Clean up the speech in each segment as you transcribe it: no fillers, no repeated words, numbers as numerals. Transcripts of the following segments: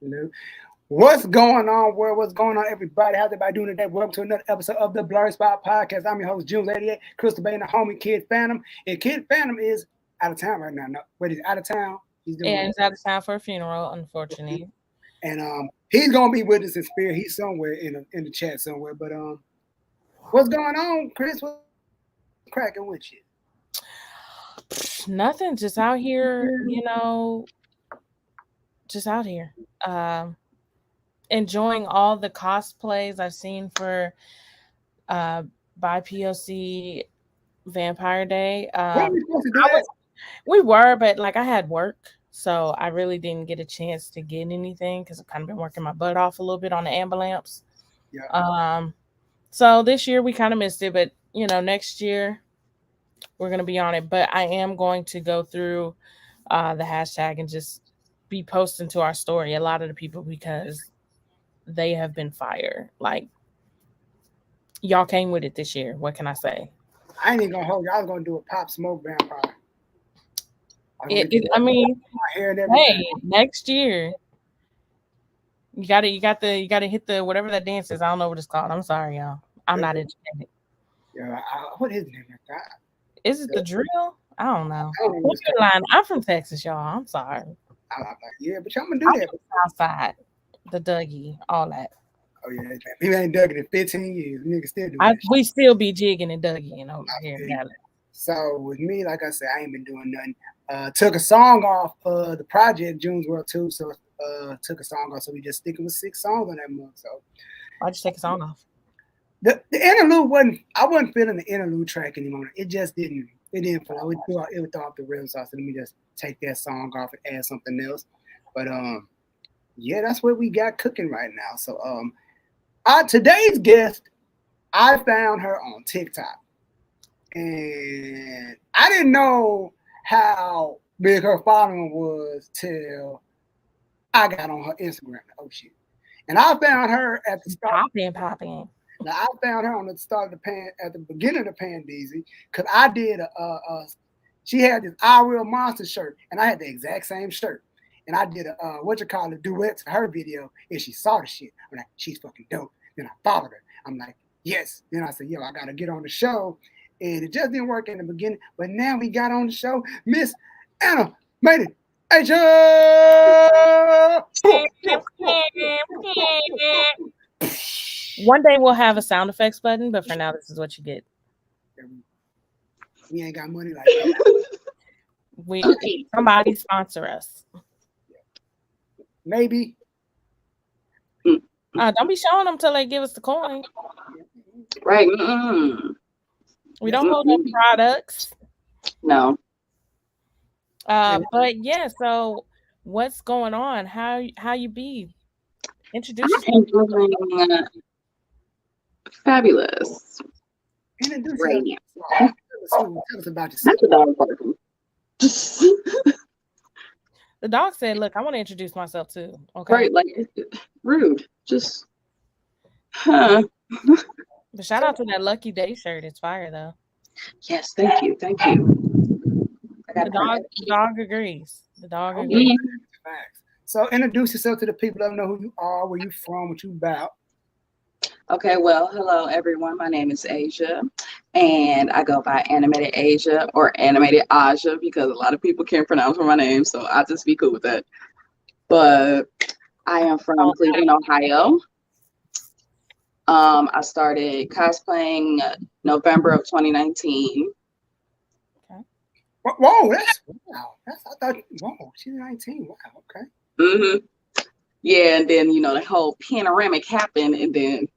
You know? What's going on, world? What's going on, everybody? How's everybody doing today? Welcome to another episode of the Blerd Spot Podcast. I'm your host, June88, Crystal Bay, and the homie Kid Phantom. And Kid Phantom is out of town right now. No, but he's out of town. He's doing Yeah, he's out of town for a funeral, unfortunately. and he's gonna be with us in spirit. He's somewhere in the chat somewhere. But what's going on, Chris? What's cracking with you? Nothing, just out here, just out here. Enjoying all the cosplays I've seen for by POC Vampire Day. What are we supposed to do? We were, but like I had work, so I really didn't get a chance to get anything because I've kind of been working my butt off a little bit on the ambulance. Yeah. So this year we kind of missed it, but next year we're gonna be on it. But I am going to go through the hashtag and just be posting to our story a lot of the people because they have been fire. Like y'all came with it this year. What can I say? I ain't even gonna hold you. I was gonna do a Pop Smoke Vampire. Hey, next year you gotta hit the whatever that dance is. I don't know what it's called. I'm sorry, y'all. I'm not educated. Yeah, what is it? Is it the drill? I don't know. I'm from Texas, y'all. I'm sorry. Yeah, but y'all gonna do that. Outside, the Dougie, all that. Oh yeah, we ain't dug it in 15 years. Niggas still do that. We still be jigging and Dougie over here. So with me, like I said, I ain't been doing nothing. Took a song off the project June's World 2, so took a song off. So we just sticking with 6 songs on that month. So why'd you take a song off? The interlude I wasn't feeling the interlude track anymore. It just didn't. It didn't flow. It would throw off the rhythm. So I said, let me just take that song off and add something else. But yeah, that's what we got cooking right now. So today's guest, I found her on TikTok. And I didn't know how big her following was till I got on her Instagram. Oh shit! And I found her at the start. Popping. Now I found her on the start of at the beginning of the Pandeezy, because I did she had this I Real Monster shirt, and I had the exact same shirt. And I did a duet to her video, and she saw the shit. I'm like, she's fucking dope. Then I followed her. I'm like, yes. Then I said, yo, I gotta get on the show. And it just didn't work in the beginning, but now we got on the show, Miss Anna made it. Asia! One day we'll have a sound effects button, but for now, this is what you get. We ain't got money like that. Somebody sponsor us. Maybe. Don't be showing them till they give us the coin. Right. We don't hold up products. No. But yeah, so what's going on? How you be? Introduce yourself. Fabulous. Introduce right now. Tell us about yourself. The dog said, look, I want to introduce myself too. Okay. Right, like rude. Just But shout out to that Lucky Day shirt. It's fire though. Yes, thank you. The dog agrees. The dog agrees. So introduce yourself to the people. Let them know who you are, where you from, what you about. Okay, well, hello everyone. My name is Asia, and I go by Animated Asia or Animated Aja because a lot of people can't pronounce my name, so I just be cool with that. But I am from Cleveland, Ohio. I started cosplaying November of 2019. Okay. Whoa, I thought, whoa, she's 19. Wow, okay. Mm-hmm. Yeah, and then the whole panoramic happened, and then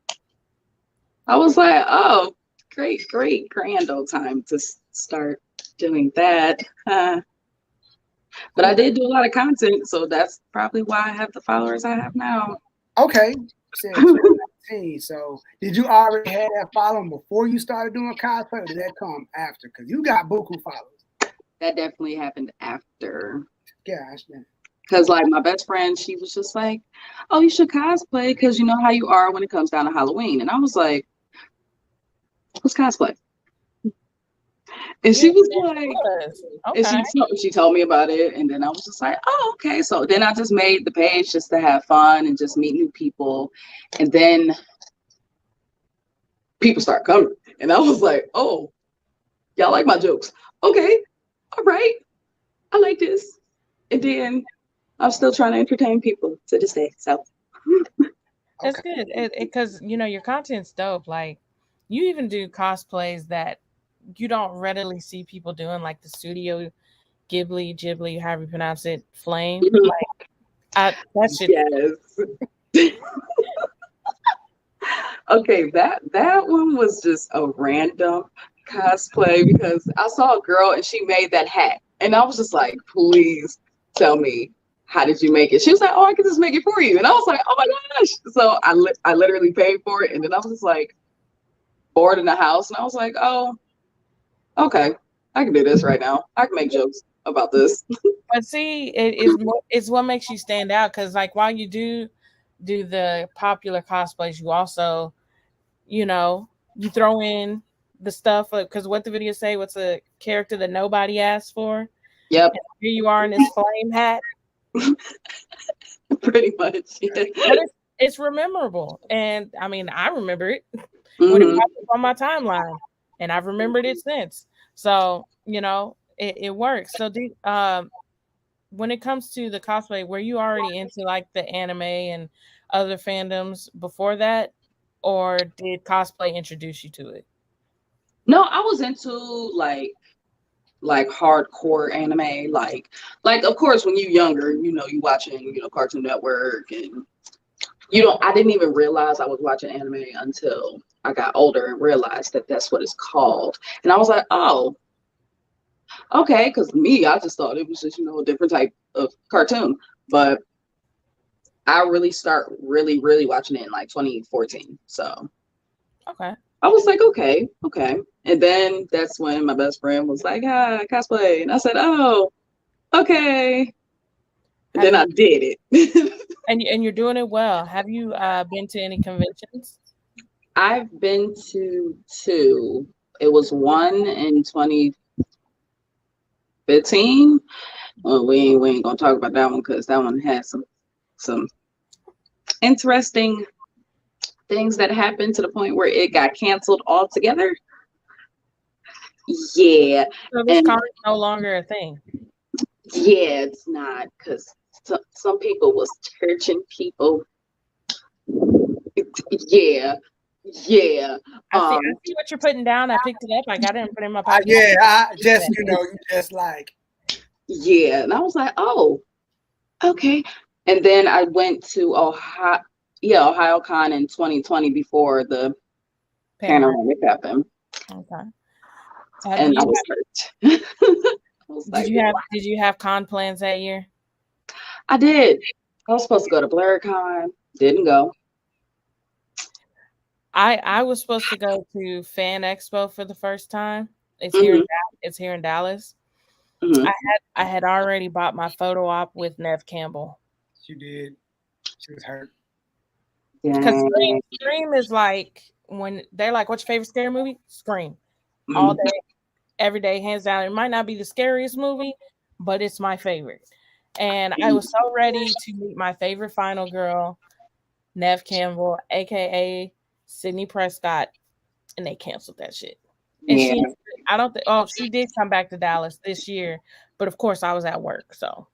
I was like, oh, great, grand old time to start doing that. But I did do a lot of content, so that's probably why I have the followers I have now. Okay. So did you already have that following before you started doing cosplay, or did that come after? Because you got buku followers. That definitely happened after. Gosh, because like my best friend, she was just like, oh, you should cosplay because you know how you are when it comes down to Halloween. And I was like, let's cosplay. And Yeah, she was it like, was. and Okay. she told me about it, and then I was just like, oh, okay. So then I just made the page just to have fun and just meet new people, and then people start coming, and I was like, oh, y'all like my jokes? Okay, all right, I like this. And then I'm still trying to entertain people to this day. So That's good. Because your content's dope. Like you even do cosplays that you don't readily see people doing, like the Studio Ghibli, however you pronounce it, Flame. Like that shit. yes. Okay, that one was just a random cosplay because I saw a girl and she made that hat, and I was just like, please tell me, how did you make it? She was like, oh, I can just make it for you, and I was like, oh my gosh. So I literally paid for it, and then I was just like bored in the house, and I was like, oh, okay, I can do this right now. I can make jokes about this. But see, it's what makes you stand out. Because like while you do the popular cosplays, you also you throw in the stuff, because what the video say, what's a character that nobody asked for? Yep, And here you are in this flame hat. pretty much. Yeah. But it's memorable, and I mean, I remember it when it Mm-hmm. popped up on my timeline, and I've remembered it since. So it works. So when it comes to the cosplay, were you already into like the anime and other fandoms before that, or did cosplay introduce you to it? No, I was into like hardcore anime, like of course when you're younger, you watching, Cartoon Network, and I didn't even realize I was watching anime until I got older and realized that that's what it's called. And I was like, oh, okay, because me, I just thought it was just, a different type of cartoon. But I really start really watching it in like 2014. So Okay. I was like, okay. And then that's when my best friend was like, cosplay. And I said, oh, okay. And then I did it. And you're doing it well. Have you been to any conventions? I've been to two. It was one in 2015. Well, we ain't gonna talk about that one because that one has some interesting things that happened to the point where it got canceled altogether. Yeah. So this con is no longer a thing. Yeah, it's not, because some people was churching people. Yeah. I see what you're putting down. I picked it up. I got it and put it in my pocket. Yeah, I just you just like. Yeah, and I was like, oh, okay. And then I went to OhioCon in 2020 before the panoramic happened. Okay. And I was hurt. Did you have con plans that year? I did. I was supposed to go to Blerd, didn't go. I was supposed to go to Fan Expo for the first time. It's here in Dallas. Mm-hmm. I had already bought my photo op with Neve Campbell. She did. She was hurt. Because Scream is like, when they're like, what's your favorite scary movie? Scream. All day, every day, hands down. It might not be the scariest movie, but it's my favorite. And I was so ready to meet my favorite final girl, Neve Campbell, aka Sydney Prescott, and they canceled that shit. And she did come back to Dallas this year, but of course I was at work, so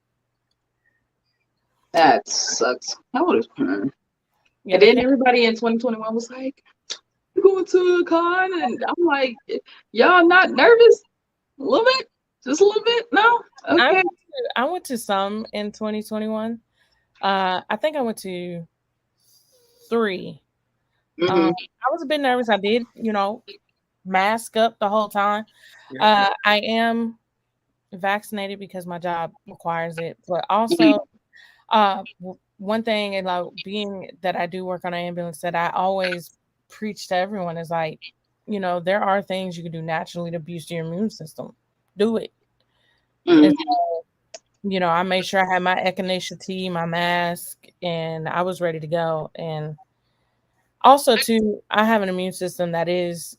that sucks. That would have. Yeah, and then everybody in 2021 was like, "You're going to a con," and I'm like, "Y'all not nervous? A little bit, just a little bit? No, okay." I went to some in 2021. I think I went to 3. I was a bit nervous. I did, mask up the whole time. I am vaccinated because my job requires it, but also one thing, and like being that I do work on an ambulance, that I always preach to everyone is like, there are things you can do naturally to boost your immune system. Do it. And so, I made sure I had my echinacea tea, my mask, and I was ready to go. And also, too, I have an immune system that is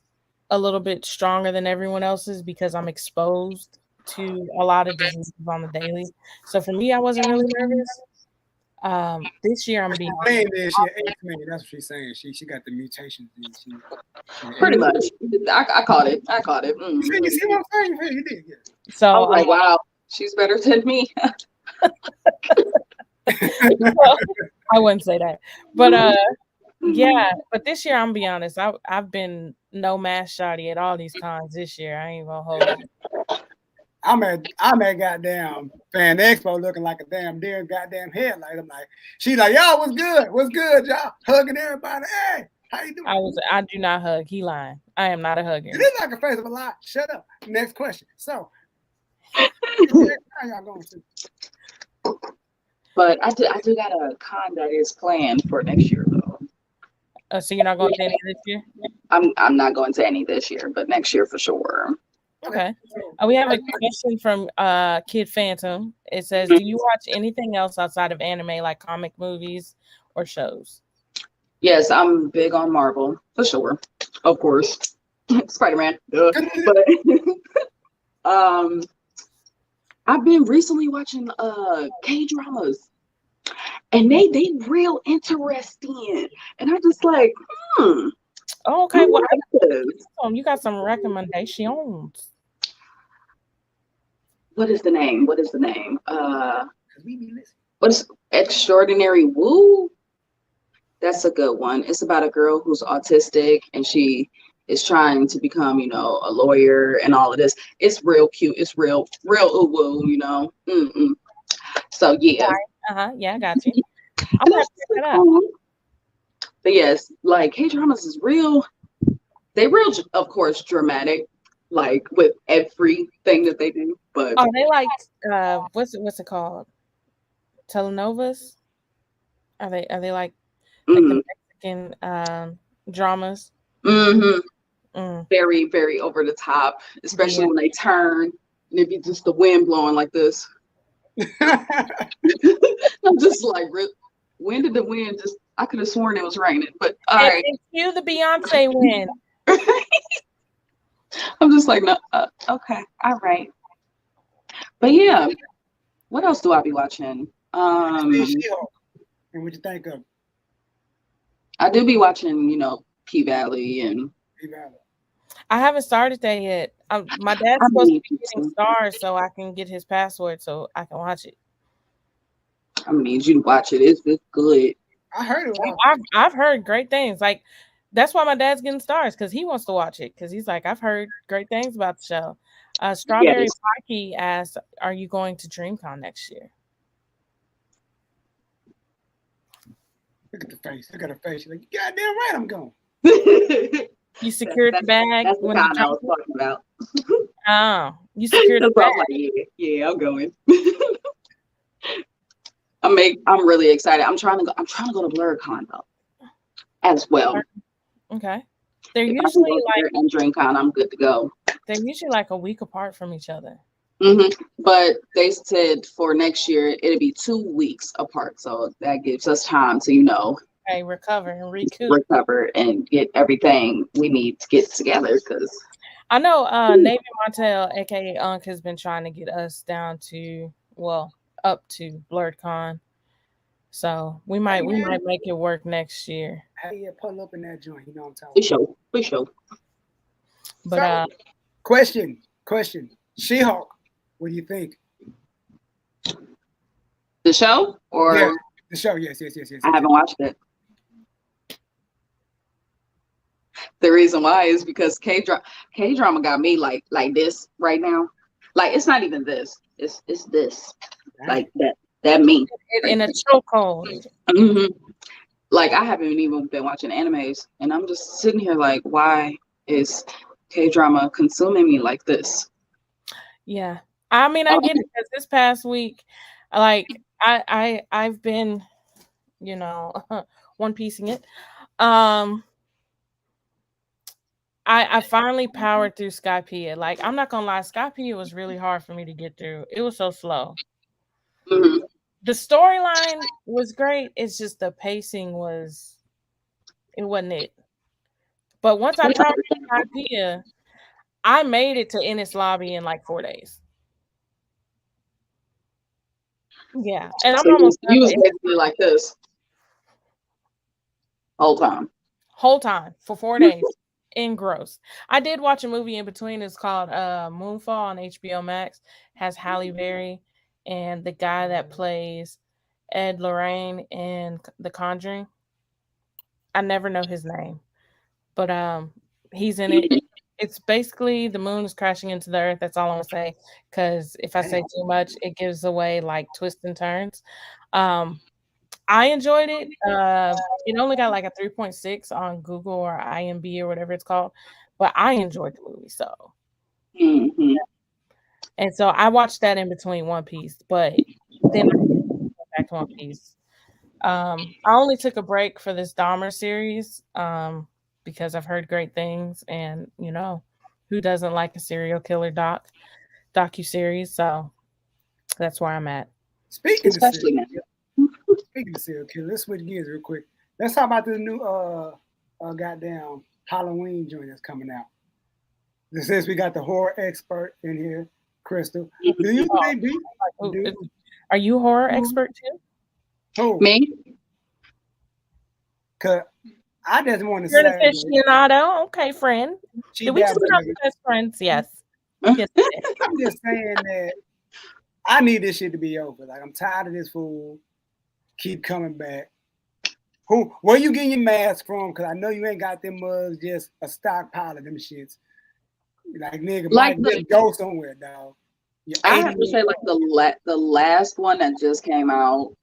a little bit stronger than everyone else's because I'm exposed to a lot of diseases on the daily. So for me, I wasn't really nervous. This year I'm being Playing this year, X-Men. That's what she's saying. She got the mutations. Pretty much. I caught it. I caught it. You see what I'm saying? You did. Yeah. so I was like, wow, she's better than me. I wouldn't say that, but yeah. But this year, I'm gonna be honest. I've been no mask shotty at all these cons this year. I ain't gonna hold you. I'm at goddamn Fan Expo looking like a damn deer goddamn headlight. I'm like, she's like, y'all, what's good? What's good, y'all? Hugging everybody. Hey, how you doing? I do not hug. He lying. I am not a hugger. It is like a face of a lie. Shut up. Next question. So, how y'all going to? But I do got a con that is planned for next year though. So you're not going to any this year? I'm not going to any this year, but next year for sure. Okay. We have a question from Kid Phantom. It says, do you watch anything else outside of anime, like comic movies or shows? Yes, I'm big on Marvel for sure. Of course, Spider-Man. But I've been recently watching K-dramas, and they real interesting, and I'm just like, Oh, okay. Well, like you got some recommendations. What is the name? What is Extraordinary Woo? That's a good one. It's about a girl who's autistic and she is trying to become, a lawyer and all of this. It's real cute. It's real ooh woo, So yeah. Yeah, I got you. I'm gonna check it out. But yes, like K-dramas is real. They real, of course, dramatic, like with everything that they do. But oh, they like what's it called? Telenovas? Are they like the Mexican dramas? Very, very over the top, especially when they turn and it be just the wind blowing like this. I'm just like, when did the wind just? I could have sworn it was raining, but all right. Cue the Beyonce wind. I'm just like, no, okay, all right. But yeah, what else do I be watching? And what you think of? I do be watching, P-Valley and. I haven't started that yet. My dad's supposed to be getting stars so I can get his password so I can watch it. I need you to watch it. It's good. I heard it. I've heard great things. Like that's why my dad's getting stars because he wants to watch it because he's like, I've heard great things about the show. Strawberry Pocky asked, "Are you going to DreamCon next year?" Look at the face. Look at her face. She's like, you goddamn right, I'm going. You secured the bag. That's the kind I was talking about. Oh, you secured the bag. Like, yeah, I'm going. I'm really excited. I'm trying to go to BlerdCon though, as well. Okay. They're usually like and DreamCon. I'm good to go. They're usually like a week apart from each other. But they said for next year it'll be 2 weeks apart, so that gives us time to recover and recoup. Recover and get everything we need to get together. Because I know Navy Montel, aka Unk, has been trying to get us down to up to BlerdCon. So we might make it work next year. How do you pull up in that joint? You know what I'm talking about. For sure. But question. She-Hulk, what do you think? The show or the show? Yes. I haven't watched it. The reason why is because K-drama got me like this right now. Like it's not even this. It's this. Like that me. In a chokehold. Like I haven't even been watching animes and I'm just sitting here like, why is K-drama consuming me like this? Yeah. I mean, I get it because this past week, like I've been, One Piecing it. I finally powered through Skypiea. Like, I'm not gonna lie, Skypiea was really hard for me to get through. It was so slow. The storyline was great. It's just the pacing wasn't it. But once I tried the idea, I made it to Ennis Lobby in like 4 days. Yeah, and I'm So almost done. you was basically like this whole time. Whole time for 4 days. Engrossed. I did watch a movie in between. It's called Moonfall on HBO Max. Has Halle Berry and the guy that plays Ed Lorraine in The Conjuring. I never know his name, but he's in it. It's basically the moon is crashing into the earth. That's all I'm gonna say. Because if I say too much, it gives away like twists and turns. I enjoyed it. It only got like a 3.6 on Google or IMB or whatever it's called, but I enjoyed the movie. So, and so I watched that in between One Piece, but then I went back to One Piece. I only took a break for this Dahmer series because I've heard great things, and you know, who doesn't like a serial killer docu series? So that's where I'm at. Speaking of serial killer, let's switch gears real quick. Let's talk about this new goddamn Halloween joint that's coming out. Since we got the horror expert in here, Crystal, do you think Are you a horror expert too? Who? Me? Cause I just want to You're say, an aficionado. Okay, friend. Did we just become best friends? Yes. Yes. I'm just saying that I need this shit to be over. Like, I'm tired of this fool keep coming back. Where you getting your mask from? Because I know you ain't got them mugs, just a stockpile of them shits. Like, nigga, like might go somewhere, dog. I have to say, like the last one that just came out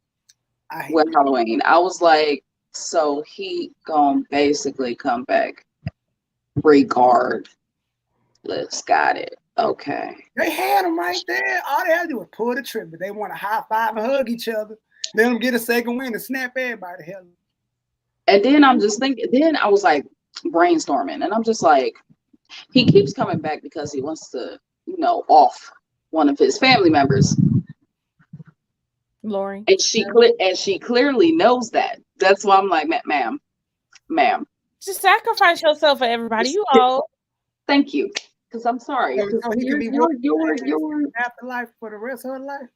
with Halloween, I was like, so he gonna basically come back regardless. Got it. Okay. They had them right there. All they had to do was pull the trigger. They want to high five and hug each other. Let them get a second win and snap everybody the hell. And then I'm just thinking, then I was like brainstorming, and I'm just like, he keeps coming back because he wants to, you know, off one of his family members. Lori. And she clearly knows that. That's why I'm like, ma'am. Just sacrifice yourself for everybody. You all. Thank you. Because I'm sorry. So he can be your afterlife for the rest of her life.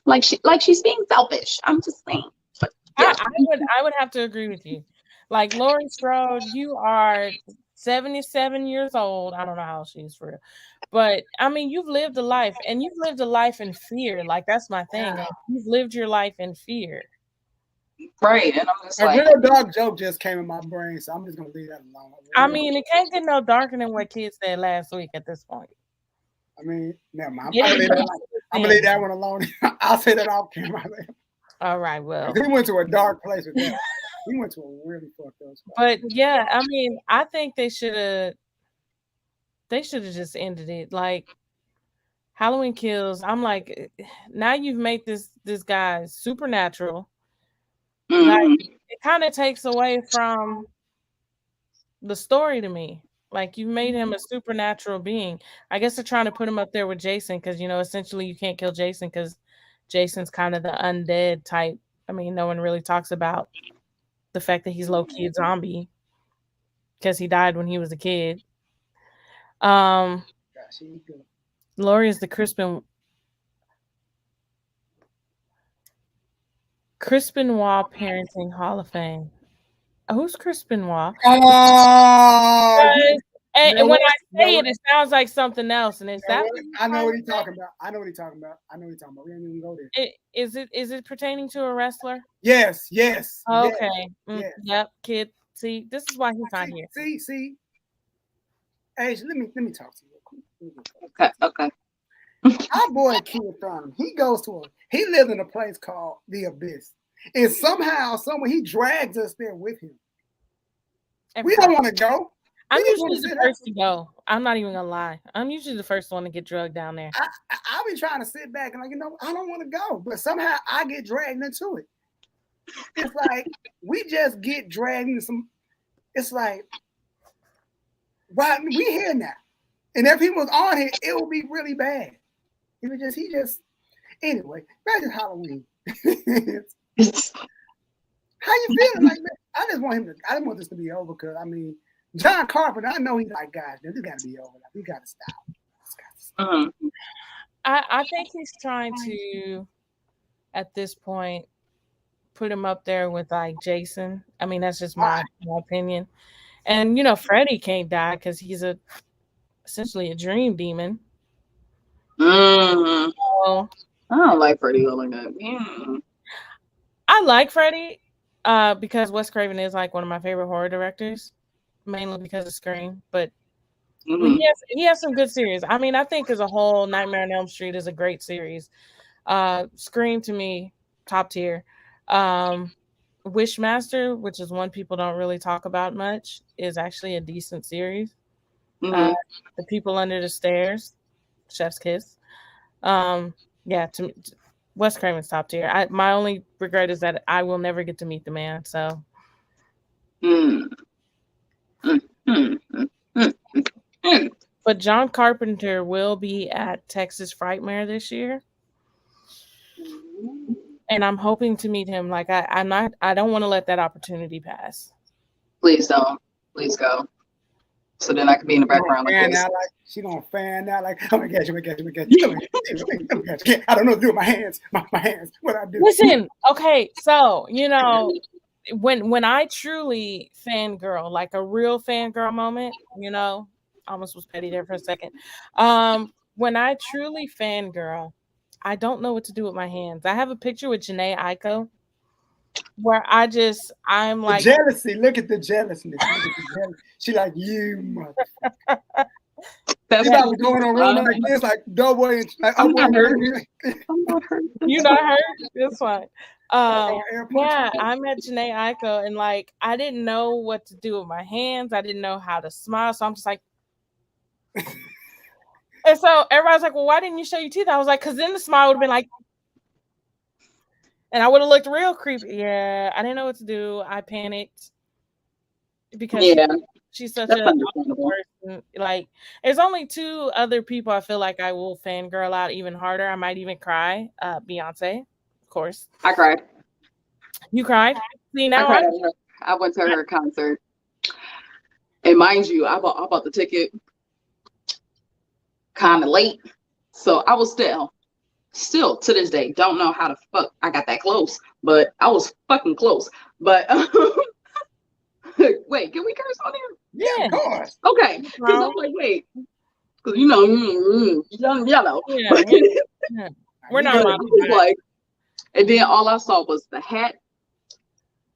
Like she's being selfish. I'm just saying. But, yeah. I would have to agree with you. Like Laurie Strode, you are 77 years old. I don't know how old she is for real. But I mean, you've lived a life, and you've lived a life in fear. Like, that's my thing. Like, you've lived your life in fear. Right. And I'm just a real dark joke just came in my brain, so I'm just gonna leave that alone. I mean, it can't get no darker than what kids said last week at this point. I mean, never mind. I'm gonna leave that one alone. I'll say that off camera. All right, well. He went to a dark place with that. He went to a really fucked up spot. But yeah, I mean, I think they should have just ended it. Like, Halloween Kills, I'm like, now you've made this guy supernatural. Like, it kind of takes away from the story to me. Like, you've made him a supernatural being. I guess they're trying to put him up there with Jason because, you know, essentially you can't kill Jason because Jason's kind of the undead type. I mean, no one really talks about the fact that he's low-key a zombie because he died when he was a kid. Lori is the Crispin Wall Parenting Hall of Fame. Who's Crispin Wall? And when I say it sounds like something else. And is that? I know what he's talking about. We ain't even go there. Is it pertaining to a wrestler? Yes. Okay. Yes. Yep. Kid. See, this is why he's not here. See. Hey, let me talk to you real quick. Okay. Our boy Kid Thurman, he lives in a place called the Abyss. And somehow, somewhere, he drags us there with him. We don't want to go. I'm usually the first to go. I'm not even gonna lie. I'm usually the first one to get drugged down there. I'll be trying to sit back and I don't want to go, but somehow I get dragged into it. It's like we just get dragged into some. It's like, why we here now? And if he was on here, it would be really bad. He just. Anyway, back to Halloween. How you feeling? Like, man, I just want this to be over because I mean, John Carpenter, I know he's like, guys, this got to be over. We got to stop. I think he's trying to, at this point, put him up there with like Jason. I mean, that's just my opinion. And you know, Freddy can't die because he's essentially a dream demon. Mm-hmm. So, I don't like Freddy like that. Mm. I like Freddy because Wes Craven is like one of my favorite horror directors, mainly because of Scream. But he has some good series. I mean, I think as a whole, Nightmare on Elm Street is a great series. Scream to me, top tier. Wishmaster, which is one people don't really talk about much, is actually a decent series. The People Under the Stairs, Chef's Kiss. Yeah, to me, Wes Craven's top tier. My only regret is that I will never get to meet the man. So, but John Carpenter will be at Texas Frightmare this year, and I'm hoping to meet him. Like I don't want to let that opportunity pass. Please don't. Please go. So then I can be in the background like this. She gonna fan out like, oh my gosh, oh my gosh, oh my gosh. Oh my gosh. I don't know what to do with my hands. My hands. What I do. Listen, okay, so you know, when I truly fangirl, like a real fangirl moment, you know, almost was petty there for a second. When I truly fangirl, I don't know what to do with my hands. I have a picture with Janae Aiko where I'm like the jealousy. Look at the jealousness. She like, you motherfucker. That's why we're going around like this, like double inch. Like, I'm not hurt. I'm not hurt. You're not hurt? That's fine. Yeah, I met Janae Aiko and like I didn't know what to do with my hands. I didn't know how to smile. So I'm just like, and so everybody's like, well, why didn't you show your teeth? I was like, because then the smile would have been like, and I would have looked real creepy. Yeah, I didn't know what to do. I panicked because she's such a person. Like, there's only two other people I feel like I will fangirl out even harder. I might even cry. Beyonce, of course. I cried. You cried? See, now I went to her concert. And mind you, I bought the ticket kind of late. So I was still to this day, don't know how the fuck I got that close, but I was fucking close. But wait, can we curse on here? Yeah, of course. Okay, because I'm like, wait, because you know, young yellow. Yeah. We're not like, and then all I saw was the hat,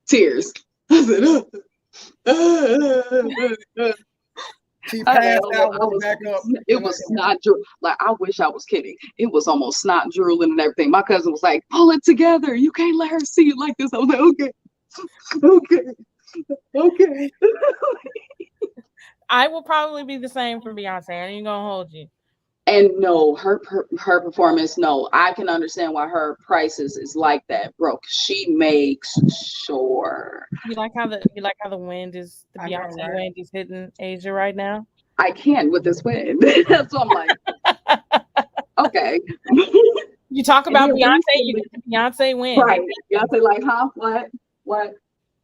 tears. I said, she passed out, back up. It was snot drool. Like, I wish I was kidding. It was almost snot drooling and everything. My cousin was like, pull it together. You can't let her see it like this. I was like, okay. I will probably be the same for Beyonce. I ain't gonna hold you. And no, her performance, no, I can understand why her prices is like that, bro. She makes sure. You like how the wind is the Beyonce wind is hitting Asia right now? I can with this wind. That's what I'm like. Okay. You talk about Beyonce, you get the Beyonce wind. Right. Beyonce like, huh? What?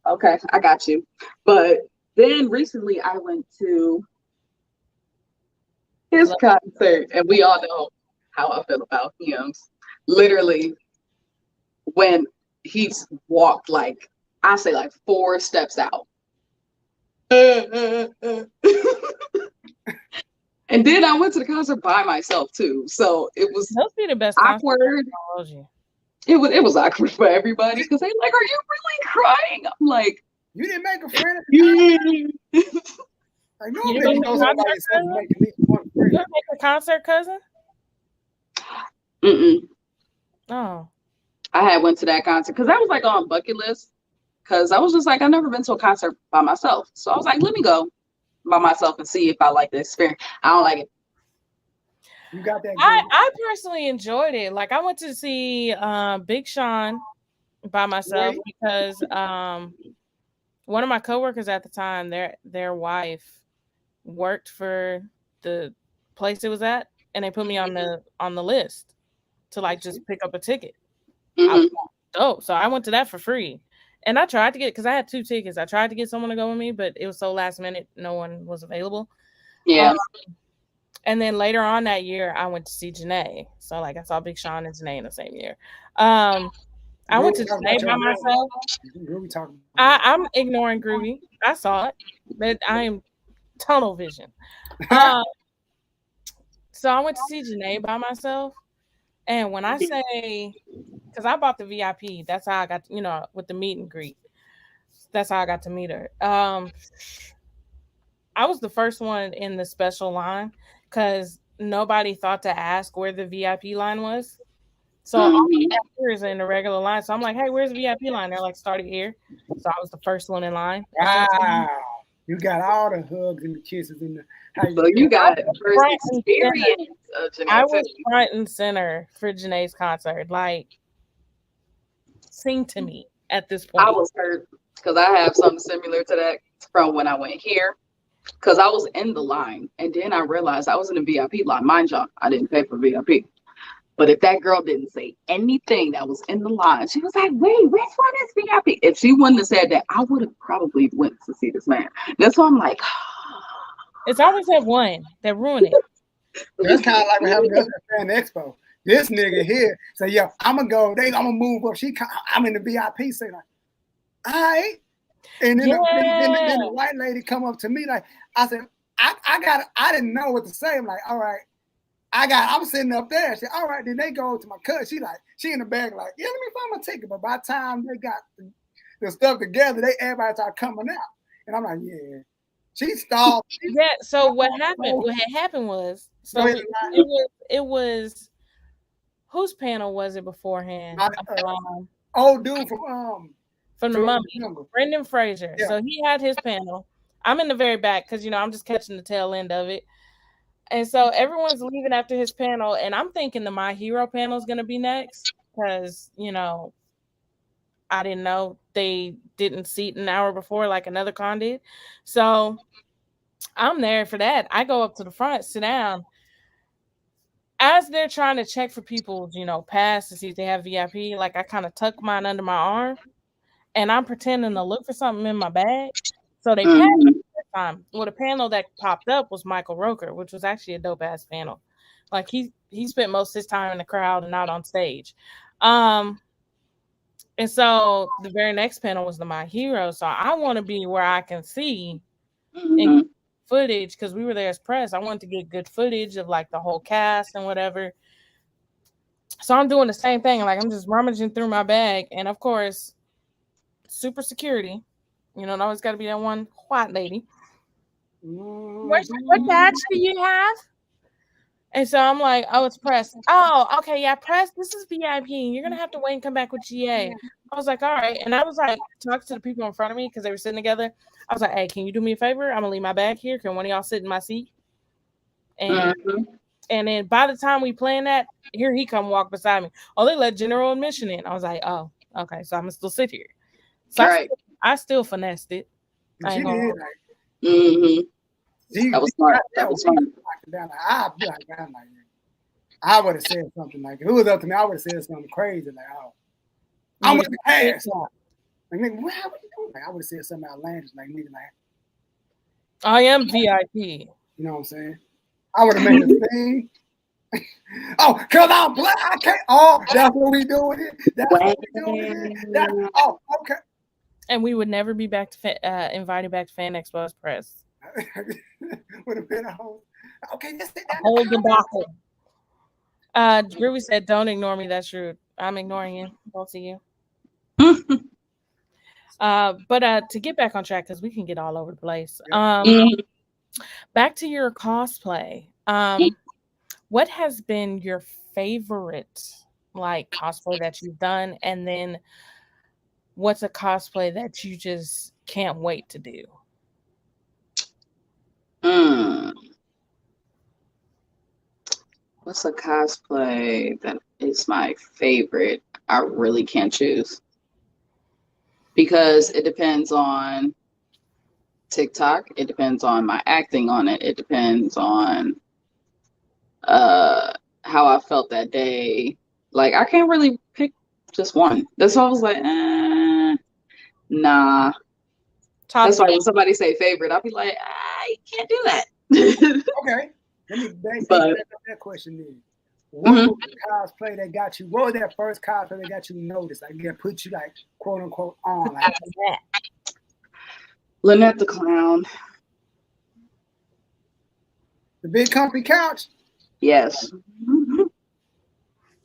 Okay, I got you. But then recently I went to his concert, and we all know how I feel about him. Literally, when he's walked like, I say like 4 steps out. And then I went to the concert by myself too. So it was the best awkward. It was awkward for everybody because they like, are you really crying? I'm like, you didn't make a friend. Like, no, you didn't make a concert, cousin? Oh. I had went to that concert because I was like on bucket list because I was just like, I've never been to a concert by myself. So I was like, let me go by myself and see if I like the experience. I don't like it. You got that? I personally enjoyed it. Like, I went to see Big Sean by myself because one of my coworkers at the time, their wife worked for the place it was at, and they put me on the list to like just pick up a ticket. I was dope. So I went to that for free. And I tried to get, because I had 2 tickets. I tried to get someone to go with me, but it was so last minute, no one was available. Yeah. And then later on that year, I went to see Janae. So like I saw Big Sean and Janae in the same year. I went to Janae by myself. I'm ignoring Groovy. I saw it, but I am tunnel vision. So I went to see Janae by myself. And when I say, because I bought the VIP, that's how I got, with the meet and greet. That's how I got to meet her. I was the first one in the special line because nobody thought to ask where the VIP line was. So all the actors in the regular line. So I'm like, hey, where's the VIP line? They're like, started here. So I was the first one in line. Wow. You got all the hugs and the kisses and the so you got first experience of Janae. I was front and center for Janae's concert. Like, sing to me at this point. I was hurt because I have something similar to that from when I went here. Because I was in the line and then I realized I was in the VIP line. Mind y'all, I didn't pay for VIP. But if that girl didn't say anything that was in the line, she was like, wait, which one is VIP? If she wouldn't have said that, I would have probably went to see this man. That's why I'm like, it's always that one that ruined it. That's kind of like what happened at Fan Expo. This nigga here say, yo, I'm going to go. I'm going to move up. I'm in the VIP. Say like, all right. And then, then the white lady come up to me like, I said, I didn't know what to say. I'm like, all right. I'm sitting up there. She said, all right. Then they go to my cousin. She in the bag like, yeah, let me find my ticket. But by the time they got the stuff together, everybody started coming out. And I'm like, yeah. She stalled. Yeah. So what happened? What had happened was, so it was whose panel was it beforehand? Old dude from the Mummy, Brendan Fraser. Yeah. So he had his panel. I'm in the very back because I'm just catching the tail end of it. And so everyone's leaving after his panel, and I'm thinking the My Hero panel is going to be next because, I didn't know they didn't seat an hour before like another con did. So I'm there for that. I go up to the front, sit down. As they're trying to check for people's, pass to see if they have VIP, like I kind of tuck mine under my arm, and I'm pretending to look for something in my bag. So they passed me this time. Well, the panel that popped up was Michael Roker, which was actually a dope ass panel. Like he spent most of his time in the crowd and not on stage. And so the very next panel was the My Hero. So I want to be where I can see and footage because we were there as press. I wanted to get good footage of like the whole cast and whatever. So I'm doing the same thing. Like I'm just rummaging through my bag, and of course, super security. It always got to be that one white lady. What badge do you have? And so I'm like, oh, it's press. Oh, okay, yeah, press. This is VIP. You're gonna have to wait and come back with GA. I was like, all right. And I was like, talking to the people in front of me because they were sitting together. I was like, hey, can you do me a favor? I'm gonna leave my bag here. Can one of y'all sit in my seat? And and then by the time we playing that, here he come walk beside me. Oh, they let general admission in. I was like, oh, okay, so I'm gonna still sit here. So I still finessed it. She did. That was smart. That was smart. I would have said something like, if it was up to me, I would have said something crazy like, oh, I'm with the ass. Like, nigga, what are you doing? Like, I would have said something outlandish, like, nigga, like, I am VIP. You know what I'm saying? I would have made a thing. Oh, because I'm black. I can't. Oh, that's what we doing here. That's what we doing here. Oh, okay. And we would never be back to invited back to Fan Expo's press. Would have been a whole. Okay, let's sit down. Whole debacle. Groovy said, "Don't ignore me. That's rude. I'm ignoring you. Don't see you." But to get back on track, because we can get all over the place. Back to your cosplay. What has been your favorite cosplay that you've done, and then what's a cosplay that you just can't wait to do? What's a cosplay that is my favorite? I really can't choose because it depends on TikTok. It depends on my acting on it. It depends on how I felt that day. Like I can't really pick just one. That's why I was like, Nah. Top That's why three. when somebody say favorite, I'll be like, I can't do that. Okay. Let me back But- up that question then. What Mhm. was the cosplay that got you? What was that first cosplay that got you noticed? Like, that put you like quote unquote on? Like, Lynette the Clown. the big comfy couch. Yes. And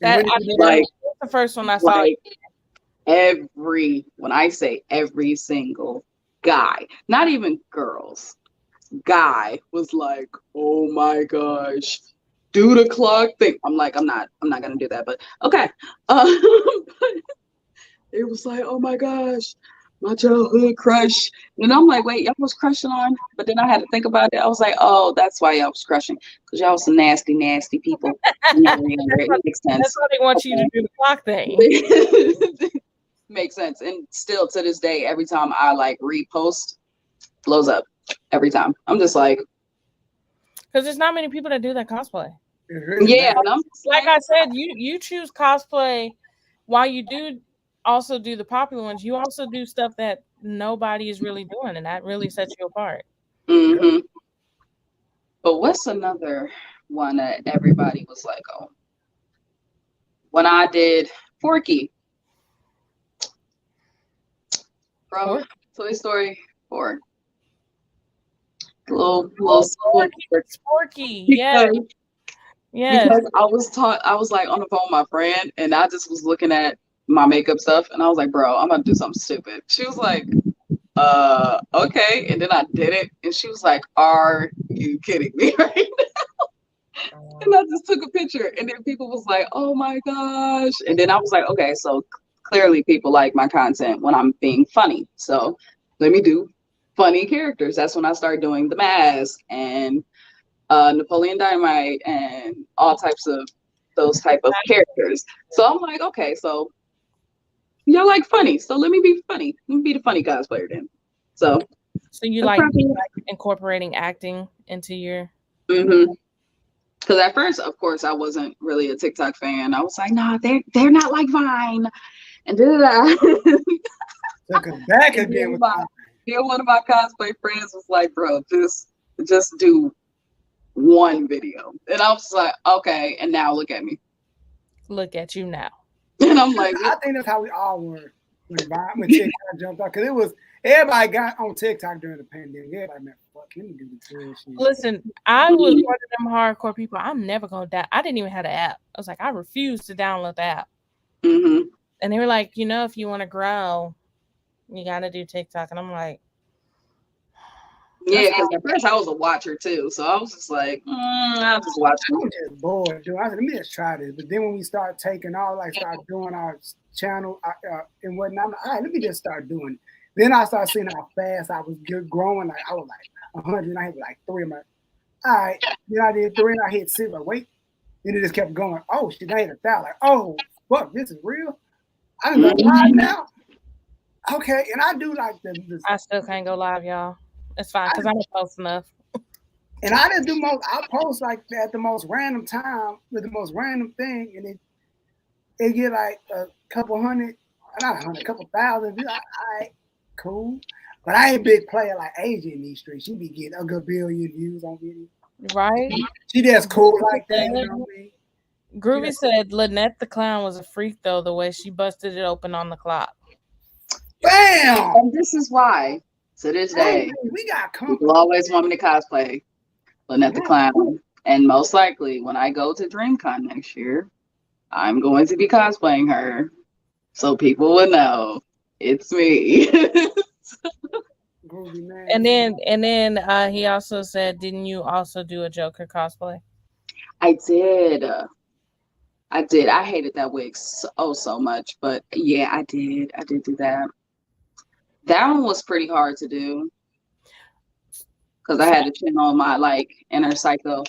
That, when I did mean, you Like, that's the first one I saw. like when I say every single guy, not even girls, guy was like, oh my gosh, do the clock thing. I'm like, I'm not gonna do that, but okay. It was like, oh my gosh, my childhood crush. And I'm like, wait, y'all was crushing on? But then I had to think about it. I was like, oh, that's why y'all was crushing. Because y'all was some nasty, nasty people. It makes sense. That's why they want you to do the clock thing. Makes sense. And still to this day, every time I like repost, blows up. Every time. I'm just like, Because there's not many people that do that cosplay. It's really yeah. bad. And I'm just Like I said, you choose cosplay while you do also do the popular ones. You also do stuff that nobody is really doing, and that really sets you apart. mhm. But what's another one that everybody was like, oh, when I did Forky from Toy Story 4. Little Sporky, yeah. because, Yes. because I was like on the phone with my friend and I just was looking at my makeup stuff and I was like, bro, I'm gonna do something stupid. She was like, okay. And then I did it and she was like, are you kidding me right now? And I just took a picture and then people was like, oh my gosh. And then I was like, okay, so clearly people like my content when I'm being funny. So let me do funny characters. That's when I started doing the mask and Napoleon Dynamite and all types of those type of characters. So I'm like, okay, so y'all like funny, so let me be funny. Let me be the funny cosplayer then. So you like incorporating acting into your. Mm-hmm. Because at first, of course, I wasn't really a TikTok fan. I was like, nah, they're not like Vine, and Took it back again with one of my cosplay friends was like, bro, just do one video. And I was like, okay, and now look at me. Look at you now. And I'm like, I think that's how we all were when TikTok jumped out. Because it was, everybody got on TikTok during the pandemic. Everybody meant, fuck, let me do the bullshit. Listen, I was one of them hardcore people. I'm never going to download. I didn't even have the app. I was like, I refuse to download the app. mm-hmm. And they were like, if you want to grow, you got to do TikTok. And I'm like, yeah, because at first I was a watcher too. So I was just like, I'll just watch I was just bored, dude. I said, let me just try this. But then when we start taking start doing our channel and whatnot, I'm like, all right, let me just start doing it. Then I started seeing how fast I was growing. Like, I was like 100, and I hit like 3. I'm like, all right. Then I did 3, and I hit 6. Like, wait. Then it just kept going. Oh, shit, I hit 1,000. Like, oh, fuck, this is real. I done go live now. Okay, and I do like the I still can't go live, y'all. It's fine, because I don't post enough. And I just do I post like at the most random time with the most random thing, and it get like a couple hundred, not 100, a couple thousand. Like, all right, cool. But I ain't a big player like AJ in these streets. She be getting a good billion views on video. Right? She just cool like that. You know what I mean? Groovy said Lynette the Clown was a freak, though, the way she busted it open on the clock. Bam! And this is why, to this day, we got company. People always want me to cosplay Lynette the Clown. And most likely, when I go to DreamCon next year, I'm going to be cosplaying her. So people will know it's me. Groovy, man. And then he also said, didn't you also do a Joker cosplay? I did. I hated that wig so much, but yeah, I did do that. That one was pretty hard to do because I had to channel my inner psycho.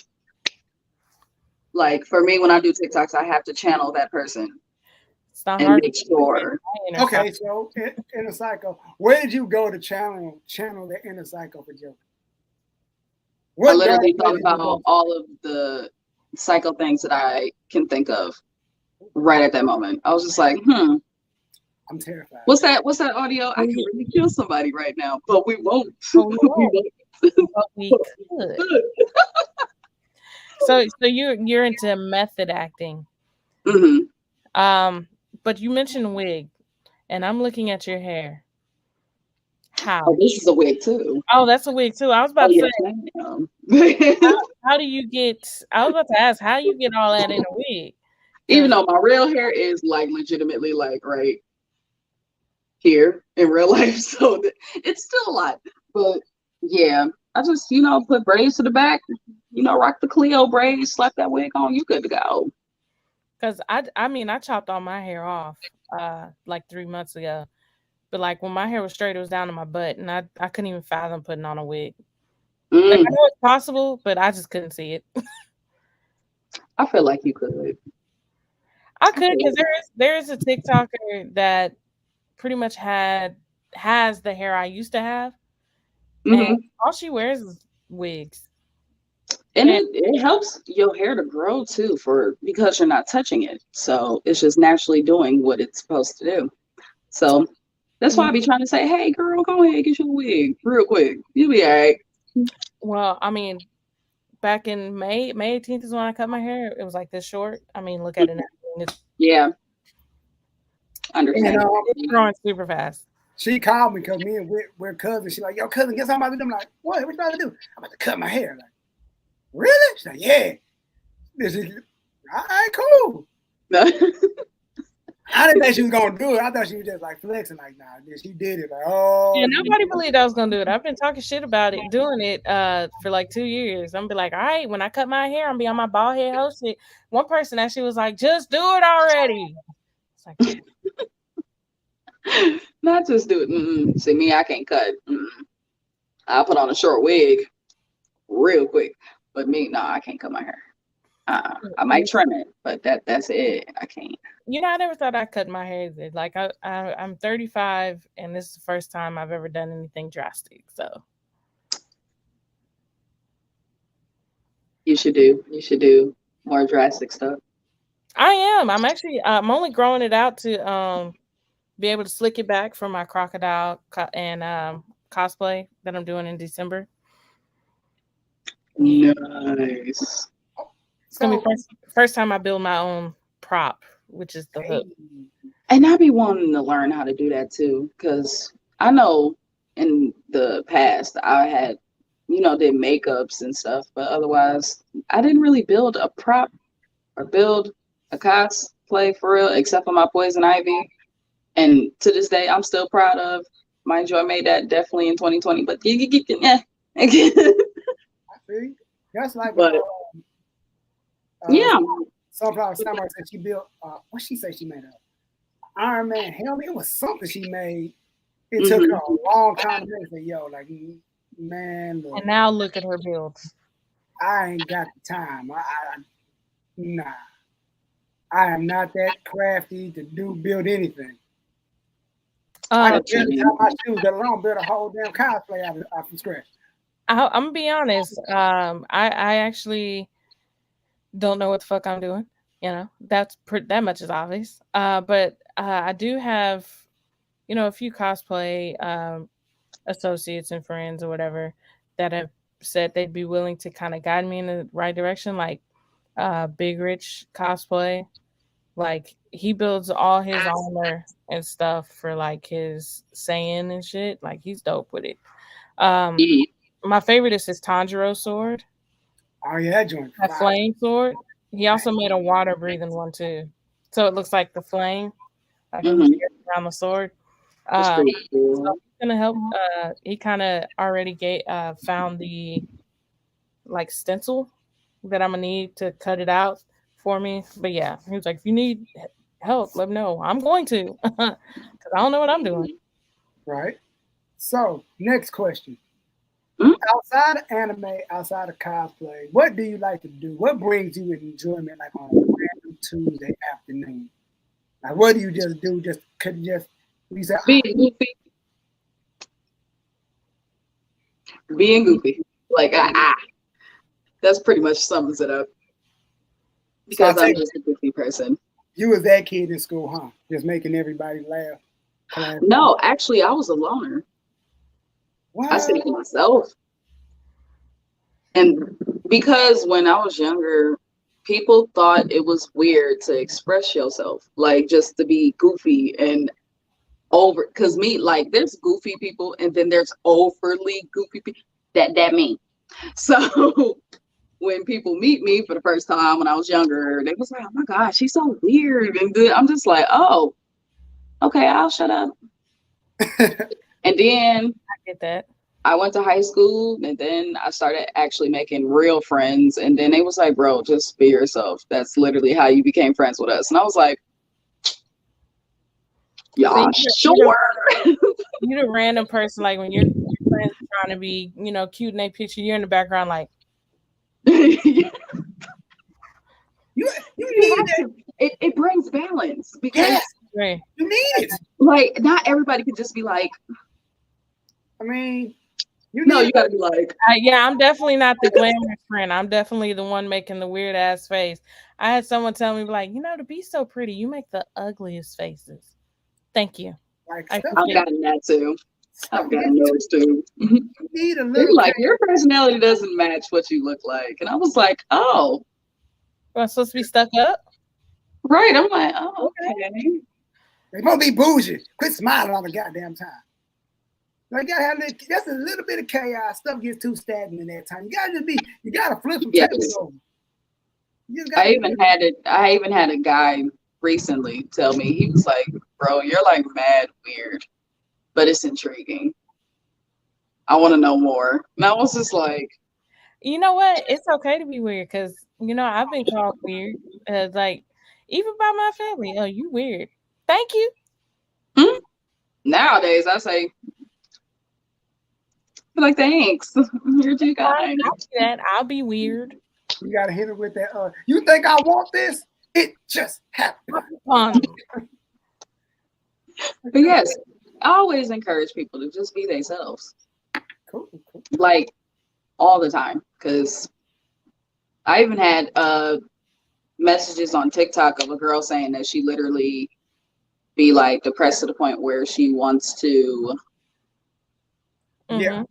Like for me, when I do TikToks, I have to channel that person It's not and hard make sure. Okay, so inner psycho. Where did you go to channel the inner psycho for Joker? I literally thought about all of the psycho things that I can think of right at that moment. I was just like, I'm terrified. What's that audio? I can really kill somebody right now, but we won't. Oh, but we could. So you're into method acting. Mm-hmm. But you mentioned wig, and I'm looking at your hair. How? Oh, this is a wig too. Oh, that's a wig too. I was about to say. How do you get? I was about to ask how you get all that in a wig. Even though my real hair is like legitimately like right here in real life, so it's still a lot. But yeah, I just put braids to the back, rock the Cleo braids, slap that wig on, you good to go. Because I chopped all my hair off like 3 months ago. But like when my hair was straight, it was down to my butt, and I couldn't even fathom putting on a wig. Like, I know it's possible, but I just couldn't see it. I feel like you could. I could, because there is a TikToker that pretty much has the hair I used to have, and all she wears is wigs. And it helps your hair to grow too, because you're not touching it, so it's just naturally doing what it's supposed to do. So that's why I be trying to say, hey girl, go ahead, get your wig real quick. You'll be all right. Well, I mean, back in May 18th is when I cut my hair. It was like this short. I mean, look at it now. Yeah. Understand. It's growing super fast. She called me because me and we're cousins. She's like, yo, cousin, guess what I'm about to do? I'm like, what? What you about to do? I'm about to cut my hair. Like, really? She's like, yeah. All right, cool. I didn't think she was gonna do it. I thought she was just like flexing, like, nah. She did it. Like, oh. Yeah, nobody believed I was gonna do it. I've been talking shit about it, doing it for like 2 years. I'm gonna be like, all right, when I cut my hair, I'm gonna be on my bald head host shit. One person actually was like, just do it already. It's like, not just do it. See me, I can't cut. I'll put on a short wig real quick, but me, no, I can't cut my hair. I might trim it, but that's it. I can't. I never thought I'd cut my hair. Like I'm 35, and this is the first time I've ever done anything drastic. So you should do more drastic stuff. I am. I'm only growing it out to be able to slick it back for my crocodile and cosplay that I'm doing in December. Nice. It's gonna be first time I build my own prop, which is the hook. And I be wanting to learn how to do that too, because I know in the past I had, did makeups and stuff, but otherwise I didn't really build a prop or build a cosplay for real, except for my Poison Ivy. And to this day, I'm still proud of. Mind you, I made that definitely in 2020, but yeah. I see. That's like, yeah. Sunflower Samurai said she built, what she say she made up? Iron Man helmet. It was something she made. It took her a long time to make it. Yo, like, man. Look, and now look at her builds. I ain't got the time. Nah. I am not that crafty to build anything. I can build my shoes, let alone build a whole damn cosplay out from scratch. I'm gonna be honest. I actually don't know what the fuck I'm doing. That much is obvious. But I do have, a few cosplay associates and friends or whatever that have said they'd be willing to kind of guide me in the right direction. Like Big Rich Cosplay, like he builds all his armor and stuff for like his Saiyan and shit. Like he's dope with it. My favorite is his Tanjiro sword. Oh yeah, that flame sword. He also made a water breathing one too, so it looks like the flame like around the sword. So he's gonna help. He kind of already found the like stencil that I'm gonna need to cut it out for me. But yeah, he was like, if you need help, let me know. I'm going to, because I don't know what I'm doing. Right. So next question. Outside of anime, outside of cosplay, what do you like to do? What brings you enjoyment, like on a random Tuesday afternoon? Like, what do you just do? Being goofy. Like, that's pretty much sums it up. Because I'm just a goofy person. You was that kid in school, huh? Just making everybody laugh. No, actually, I was a loner. What? I stayed to myself. And because when I was younger, people thought it was weird to express yourself, like just to be goofy and over. Because me, like, there's goofy people, and then there's overly goofy people. That me. So when people meet me for the first time when I was younger, they was like, "Oh my gosh, she's so weird," and then I'm just like, "Oh, okay, I'll shut up." And then I get that. I went to high school, and then I started actually making real friends. And then they was like, "Bro, just be yourself. That's literally how you became friends with us." And I was like, "Yeah, sure." You're the random person, like when your friends are trying to be, cute in their picture, you're in the background like, you need that. It brings balance because you need it. Like, not everybody could just be like, I mean, you gotta be like, yeah, I'm definitely not the glamorous friend. I'm definitely the one making the weird ass face. I had someone tell me, like, to be so pretty, you make the ugliest faces. Thank you. I've gotten that too. I've gotten those too. You need a They're little like, your personality doesn't match what you look like. And I was like, oh. Am I supposed to be stuck up? Right. I'm like, oh, okay. They must be bougie. Quit smiling all the goddamn time. Like, you gotta have that's a little bit of chaos. Stuff gets too stagnant in that time. You gotta flip some tables over. I even had a guy recently tell me, he was like, "Bro, you're like mad weird, but it's intriguing. I want to know more." And I was just like, you know what? It's okay to be weird because I've been called weird. Like, even by my family. Oh, you weird. Thank you. Nowadays, I say, like, thanks. You're too kind. I'll be weird. You gotta hit it with that. You think I want this? It just happened. But yes, I always encourage people to just be themselves. Cool. Like, all the time. Because I even had messages on TikTok of a girl saying that she literally be like depressed to the point where she wants to. Yeah.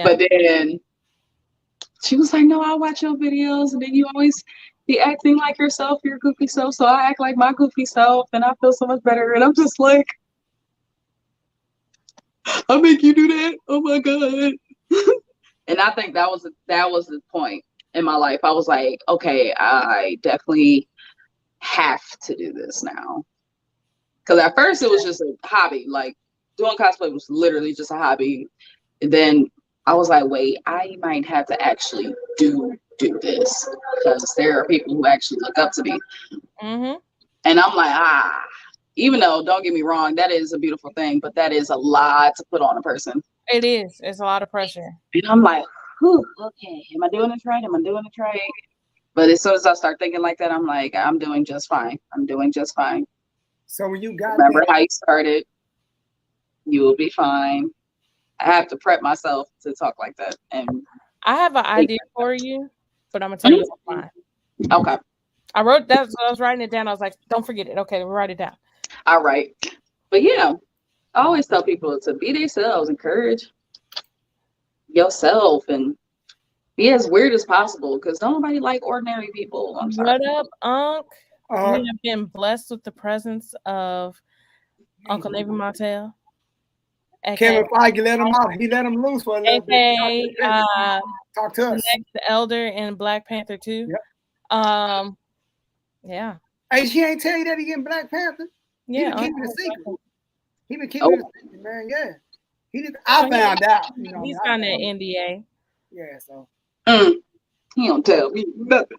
But then she was like, "No, I'll watch your videos, and then you always be acting like yourself, your goofy self. So I act like my goofy self, and I feel so much better." And I'm just like, "I'll make you do that? Oh my god!" And I think that was the point in my life. I was like, "Okay, I definitely have to do this now." Because at first it was just a hobby, like doing cosplay was literally just a hobby. And then I was like, wait, I might have to actually do this because there are people who actually look up to me. And I'm like, even though, don't get me wrong, that is a beautiful thing, but that is a lot to put on a person. It is. It's a lot of pressure. And I'm like, okay, am I doing this right? But as soon as I start thinking like that, I'm like, I'm doing just fine. So when you got remember how you started, you will be fine. I have to prep myself to talk like that. And I have an idea for you, but I'm gonna tell you why. Okay. I wrote that, so I was writing it down. I was like, don't forget it. Okay, we'll write it down. All right. But yeah, I always tell people to be themselves, encourage yourself, and be as weird as possible because nobody like ordinary people. I'm sorry. What up, Unc? We have been blessed with the presence of Uncle Navy Montel. Kevin Feige let him out. He let him loose for a little bit. Talk to us. Next elder in Black Panther 2. Yep. Yeah. Hey, she ain't tell you that he in Black Panther? Yeah. He been keeping it a secret. He been keeping it a secret, man. Yeah. I found out. He's on that NDA. Yeah, so. He don't tell me nothing.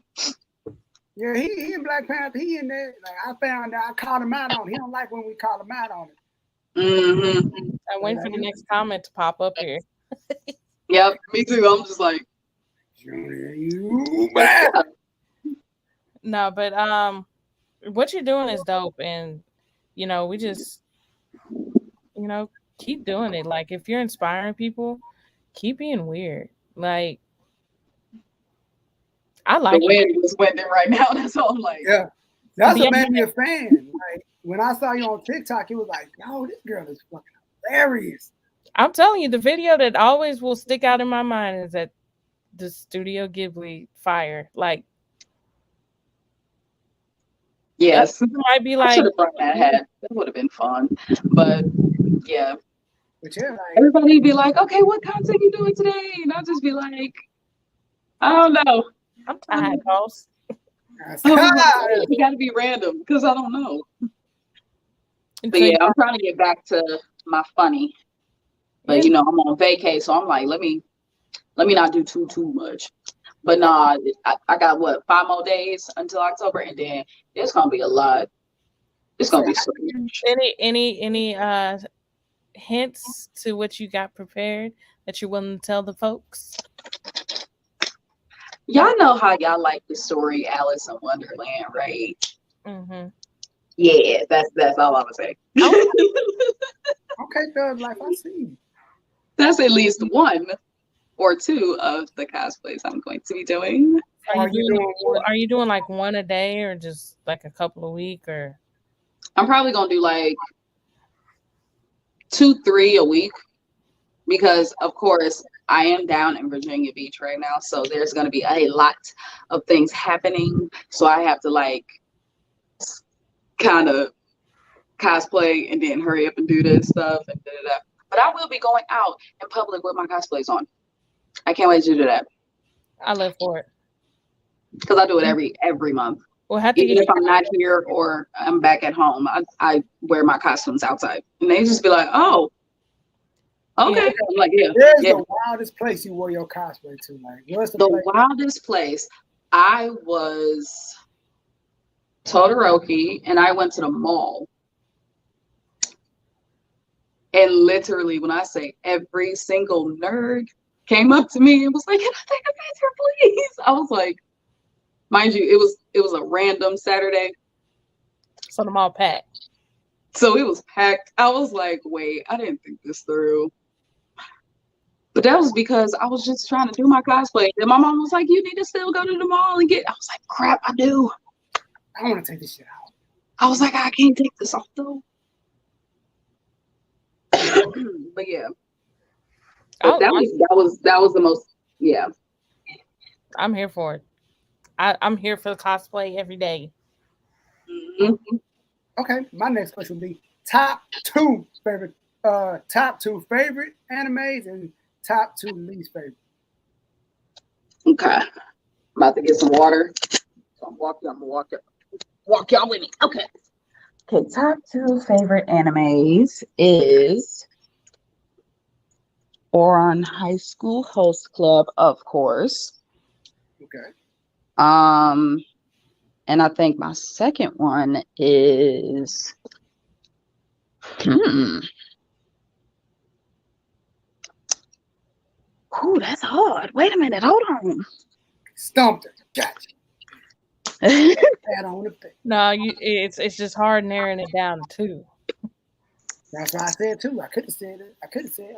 Yeah, he in Black Panther. He in there. Like, I found out. I called him out on it. He don't like when we call him out on it. I wait for the next comment to pop up here. Yep, me too. I'm just like, you man. No, but what you're doing is dope, and we just keep doing it. Like, if you're inspiring people, keep being weird. Like, I like the wind is winding right now. That's all I'm like. Yeah, that's what made me a fan. Like, when I saw you on TikTok, it was like, yo, this girl is fucking hilarious. I'm telling you, the video that always will stick out in my mind is that the Studio Ghibli fire. Like, Yes, might be I like, should have brought that hat. That would have been fun. But yeah, But yeah, like, everybody be like, "Okay, what content you doing today?" And I'll just be like, "I don't know. I'm tired, boss. It got to be random because I don't know." But yeah, I'm trying to get back to my funny. But you know, I'm on vacay, so I'm like, let me not do too much. But nah, I got what, 5 more days until October, and then it's gonna be a lot. It's gonna be so much. Any hints to what you got prepared that you're willing to tell the folks? Y'all know how y'all like the story Alice in Wonderland, right? Mm-hmm. Yeah, that's all I'm gonna say. Okay, Thug Life, I see you. That's at least 1 or 2 of the cosplays I'm going to be doing. Are you doing like one a day or just like a couple a week or? I'm probably gonna do like 2-3 a week because of course I am down in Virginia Beach right now, so there's gonna be a lot of things happening. So I have to like kind of cosplay and then hurry up and do this stuff and da-da-da. But I will be going out in public with my cosplays on. I can't wait to do that. I live for it. Because I do it every month. We'll have to Even if I'm not here or I'm back at home, I wear my costumes outside. And they just be like, oh, okay. Yeah. I'm like, yeah. Where's the wildest place you wore your cosplay to? Like, what's the wildest place? I was Todoroki and I went to the mall. And literally, when I say every single nerd came up to me and was like, "Can I take a picture, please?" I was like, mind you, it was a random Saturday. So the mall packed. So it was packed. I was like, wait, I didn't think this through. But that was because I was just trying to do my cosplay. And my mom was like, you need to still go to the mall and get. I was like, crap, I do. I want to take this shit out. I was like, I can't take this off though. But yeah. But that was the most, yeah. I'm here for it. I'm here for the cosplay every day. Mm-hmm. Okay, my next question will be top two favorite animes and top 2 least favorite. Okay. I'm about to get some water. So I'm gonna walk y'all with me. Okay. Okay, top 2 favorite animes is Ouran High School Host Club, of course. Okay. And I think my second one is Ooh, that's hard. Wait a minute, hold on. Stumped it. Gotcha. No, it's just hard narrowing it down to 2. That's why I said 2. I could have said it. I could have said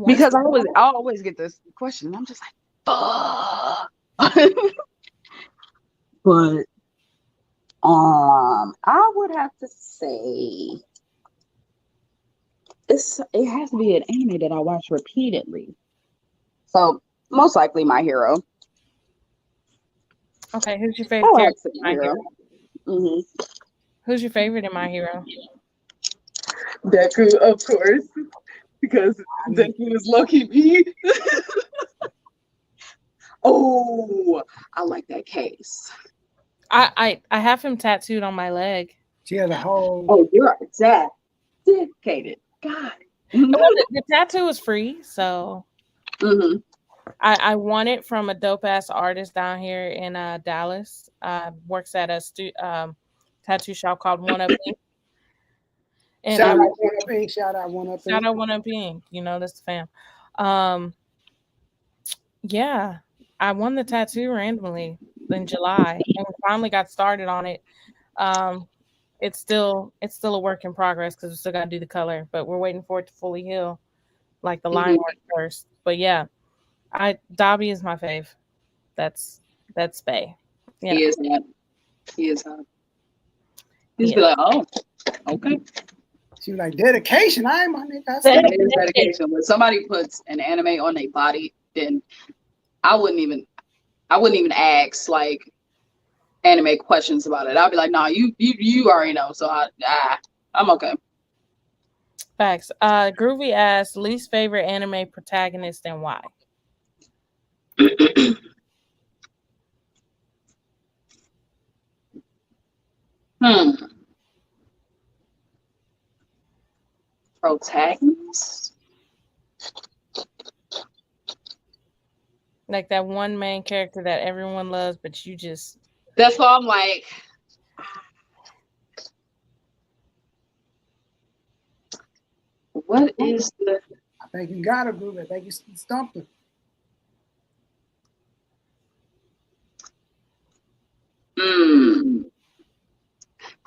because I always get this question. And I'm just like, fuck. But I would have to say it has to be an anime that I watch repeatedly. So most likely My Hero. Okay, who's your favorite character in My Hero? Mm-hmm. Who's your favorite in My Hero? Deku, of course, because Deku is Loki B. Oh, I like that case. I have him tattooed on my leg. She has a whole. Oh, you're dedicated. God. The tattoo is free, so mm-hmm. I won it from a dope ass artist down here in Dallas. Works at a tattoo shop called One Up Ink. And Shout out One Up Ink. You know, that's the fam. Yeah, I won the tattoo randomly in July, and we finally got started on it. It's still a work in progress because we still got to do the color, but we're waiting for it to fully heal, like the line work first. But yeah, Dobby is my fave. That's Bae. Yeah. He is not. He's be like, oh, okay. She was like, dedication. I ain't my nigga. That is dedication. When somebody puts an anime on their body, then I wouldn't even ask like anime questions about it. I'll be like, nah, you already know. So I'm okay. Facts. Groovy asks, least favorite anime protagonist and why? Protagonist? Like that one main character that everyone loves, but you just... That's why I'm like... What is the... I think you got it, Groovy. I think you stumped him.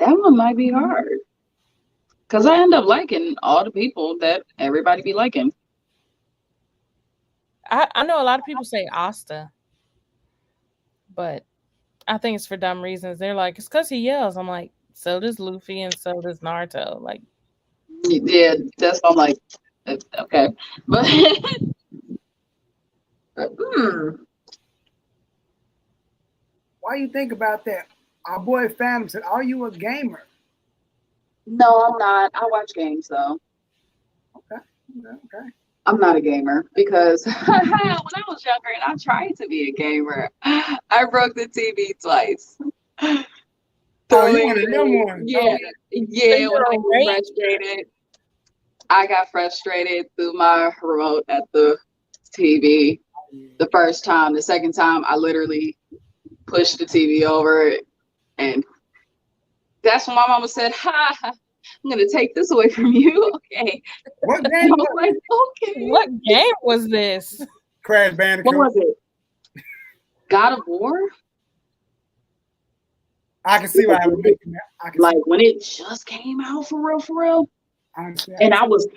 That one might be hard. Because I end up liking all the people that everybody be liking. I know a lot of people say Asta, but I think it's for dumb reasons. They're like, it's because he yells. I'm like, so does Luffy and so does Naruto. Like, yeah, that's why I'm like, okay. But Why you think about that? Our boy Phantom said, are you a gamer? No, I'm not. I watch games though. Okay. I'm not a gamer because when I was younger and I tried to be a gamer, I broke the TV twice. Oh, you one of them ones. Yeah, yeah. When I got frustrated, I got frustrated through my remote at the TV. The first time, the second time, I literally pushed the TV over, and that's when my mama said, "Ha, I'm gonna take this away from you." Okay. What game? I was like, okay. What game was this? Crash Bandicoot. What was it? God of War? I can see why I was making that. Like when it just came out for real. And I was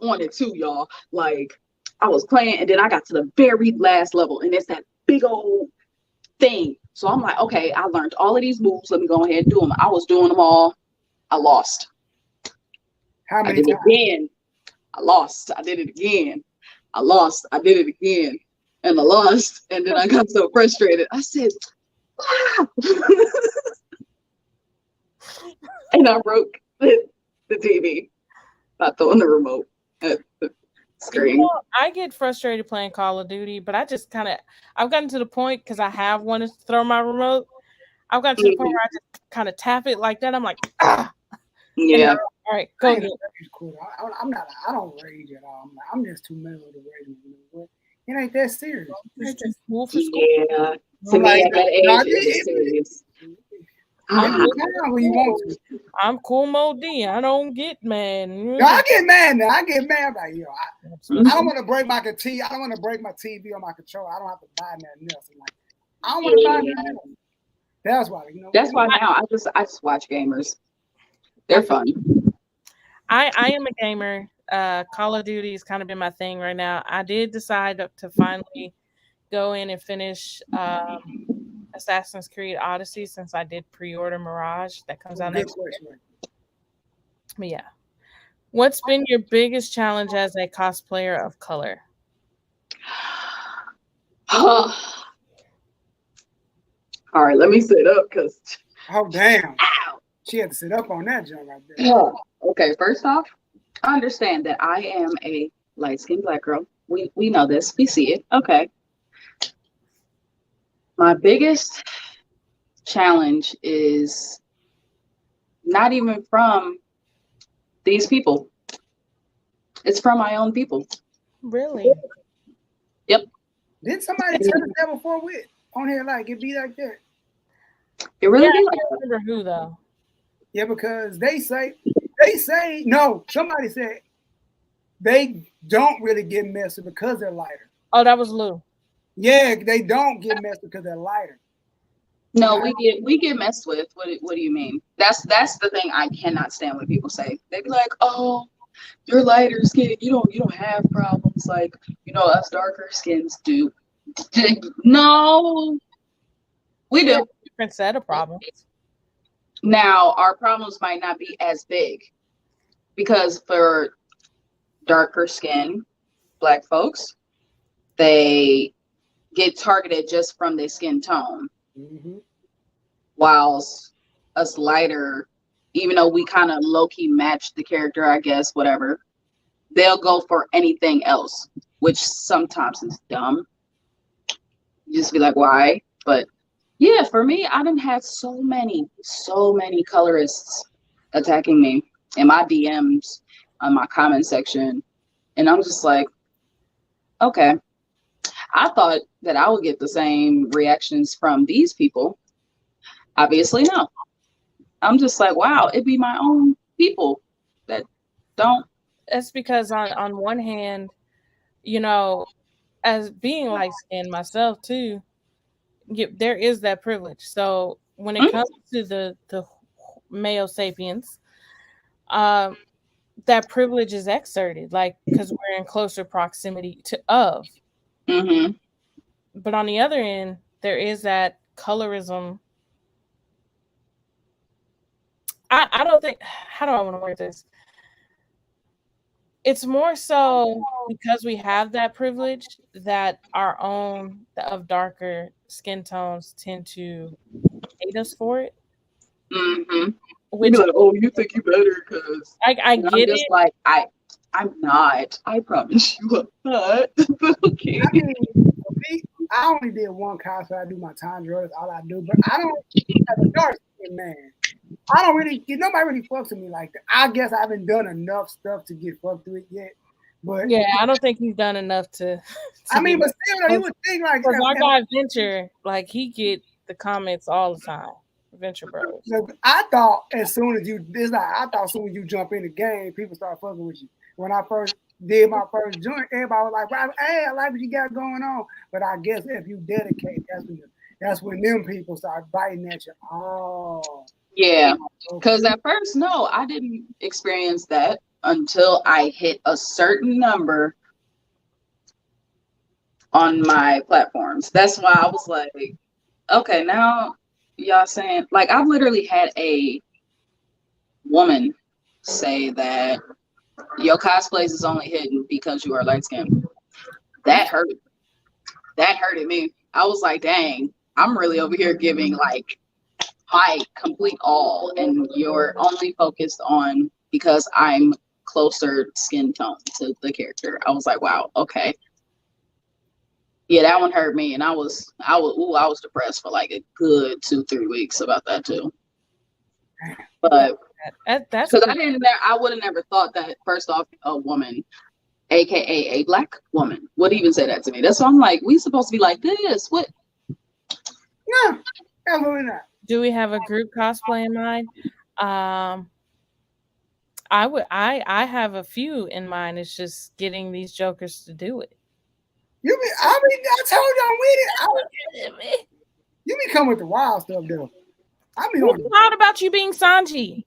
on it too, y'all. Like I was playing, and then I got to the very last level, and it's that big old thing. So I'm like, okay, I learned all of these moves. Let me go ahead and do them. I was doing them all. I lost. How many I did times? it again. I lost. I did it again. I lost. I did it again. And I lost. And then I got so frustrated. I said, wow. And I broke the TV by throwing the remote at the screen. You know, I get frustrated playing Call of Duty, but I've gotten to the point because I have wanted to throw my remote. I've gotten to the point where I just kind of tap it like that. I'm like, ah. Yeah. All right, go ahead. Cool. I don't rage at all. I'm just too mellow to rage. It ain't that serious. It's just cool for school. Yeah. To me, at that age, it's serious. I'm cool mode D. I don't get mad. No, I get mad now. I get mad like, yo, I don't want to break my TV. I don't want to break my TV or my controller. I don't have to buy nothing else. I'm like, I don't want to buy nothing else. That's why, That's why now I just watch gamers. They're fun. I am a gamer. Call of Duty has kind of been my thing right now. I did decide to finally go in and finish Assassin's Creed Odyssey since I did pre-order Mirage that comes out next year. But yeah. What's been your biggest challenge as a cosplayer of color? All right, let me sit up because. Oh damn! Ow. She had to sit up on that jump right there. Yeah. Okay, first off, I understand that I am a light-skinned Black girl. We know this. We see it. Okay. My biggest challenge is not even from these people. It's from my own people. Really? Yep. Did somebody tell us that before with on here like it be like that? It really I be like can't remember who though. Yeah, because they say no. Somebody said they don't really get messy because they're lighter. Oh, that was Lou. Yeah, they don't get messy because they're lighter. No, we get messed with. What do you mean? That's the thing I cannot stand when people say. They be like, "Oh, you're lighter skin. You don't have problems like us darker skins do." No, we do. Different set of problems. Now, our problems might not be as big because for darker skin Black folks, they get targeted just from their skin tone. Mm-hmm. Whilst us lighter, even though we kind of low-key match the character, I guess, whatever, they'll go for anything else, which sometimes is dumb. You just be like, why? But yeah, for me, I done had so many colorists attacking me in my DMs, on my comment section. And I'm just like, okay, I thought that I would get the same reactions from these people. Obviously, no. I'm just like, wow, it'd be my own people that don't. That's because on one hand, you know, as being light skinned myself too, there is that privilege. So when it comes to the male sapiens, that privilege is exerted, like because we're in closer proximity to of. Mm-hmm. But on the other end, there is that colorism. I don't think. How do I want to word this? It's more so because we have that privilege that our own of darker skin tones tend to hate us for it. Mm-hmm. Which, like, oh, you think you better because I get I'm just it. like, I'm not. I promise you I'm not. Okay. I mean, for me, I only did one cosplay. I do my time drawers, all I do. But I don't, as a dark skin man, I don't really, nobody really fucks with me like that. I guess I haven't done enough stuff to get fucked with it yet. But Yeah, I don't think he's done enough to I mean, get but still, though, you would think like because our guy Venture, like he get the comments all the time. Venture Bros. I thought as soon as you, it's like I thought as soon as you jump in the game, people start fucking with you. When I first did my first joint, everybody was like, well, "Hey, I like what you got going on." But I guess if you dedicate, that's when them people start biting at you. Oh, yeah. Because at first, no, I didn't experience that until I hit a certain number on my platforms. That's why I was like, okay, now y'all saying, like, I've literally had a woman say that your cosplays is only hidden because you are light skinned. That hurt. That hurted me. I was like, dang, I'm really over here giving like my complete all, and you're only focused on because I'm closer skin tone to the character. I was like, wow, okay. Yeah, that one hurt me, and I was depressed for like a good 2-3 weeks about that too. But that's because I would have never thought that. First off, a woman, aka a Black woman, would even say that to me. That's why I'm like, we supposed to be like this. What? No, absolutely not. Do we have a group cosplay in mind? I have a few in mind. It's just getting these jokers to do it. I told you I'm with it. You be coming with the wild stuff though. I be What's wild about you being Sanji?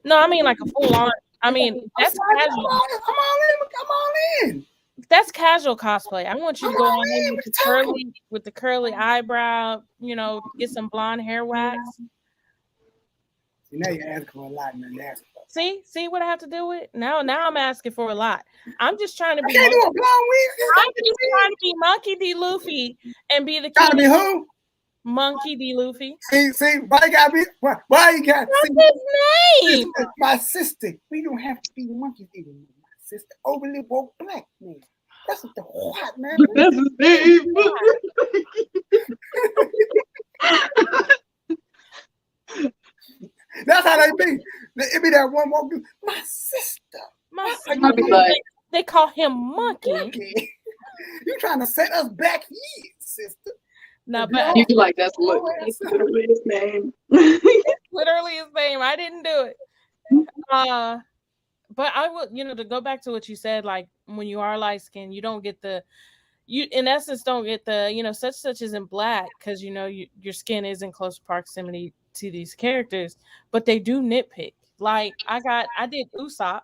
No, I mean like a full on. I mean that's casual. Come on in. That's casual cosplay. I want you to go on in with the curly eyebrow. You know, get some blonde hair wax. Now you're asking for a lot, man. See what I have to do with now. Now I'm asking for a lot. I'm just trying to be. I'm just trying to be Monkey D. Luffy and be the. Trying to be who? Monkey D. Luffy. See, why you got me? Why you got? What's his name? My sister. We don't have to be Monkey D. My sister, overly woke Black man. That's what the what, man. That's his name. That's how they be. It be that one woke dude. My sister. They call him Monkey. You trying to set us back here, sister? No, but you like that's literally his name. Literally his name. I didn't do it. But I would, to go back to what you said, like when you are light skinned, you don't get you in essence don't get the, such isn't Black because your skin is in close proximity to these characters, but they do nitpick. Like I did Usopp,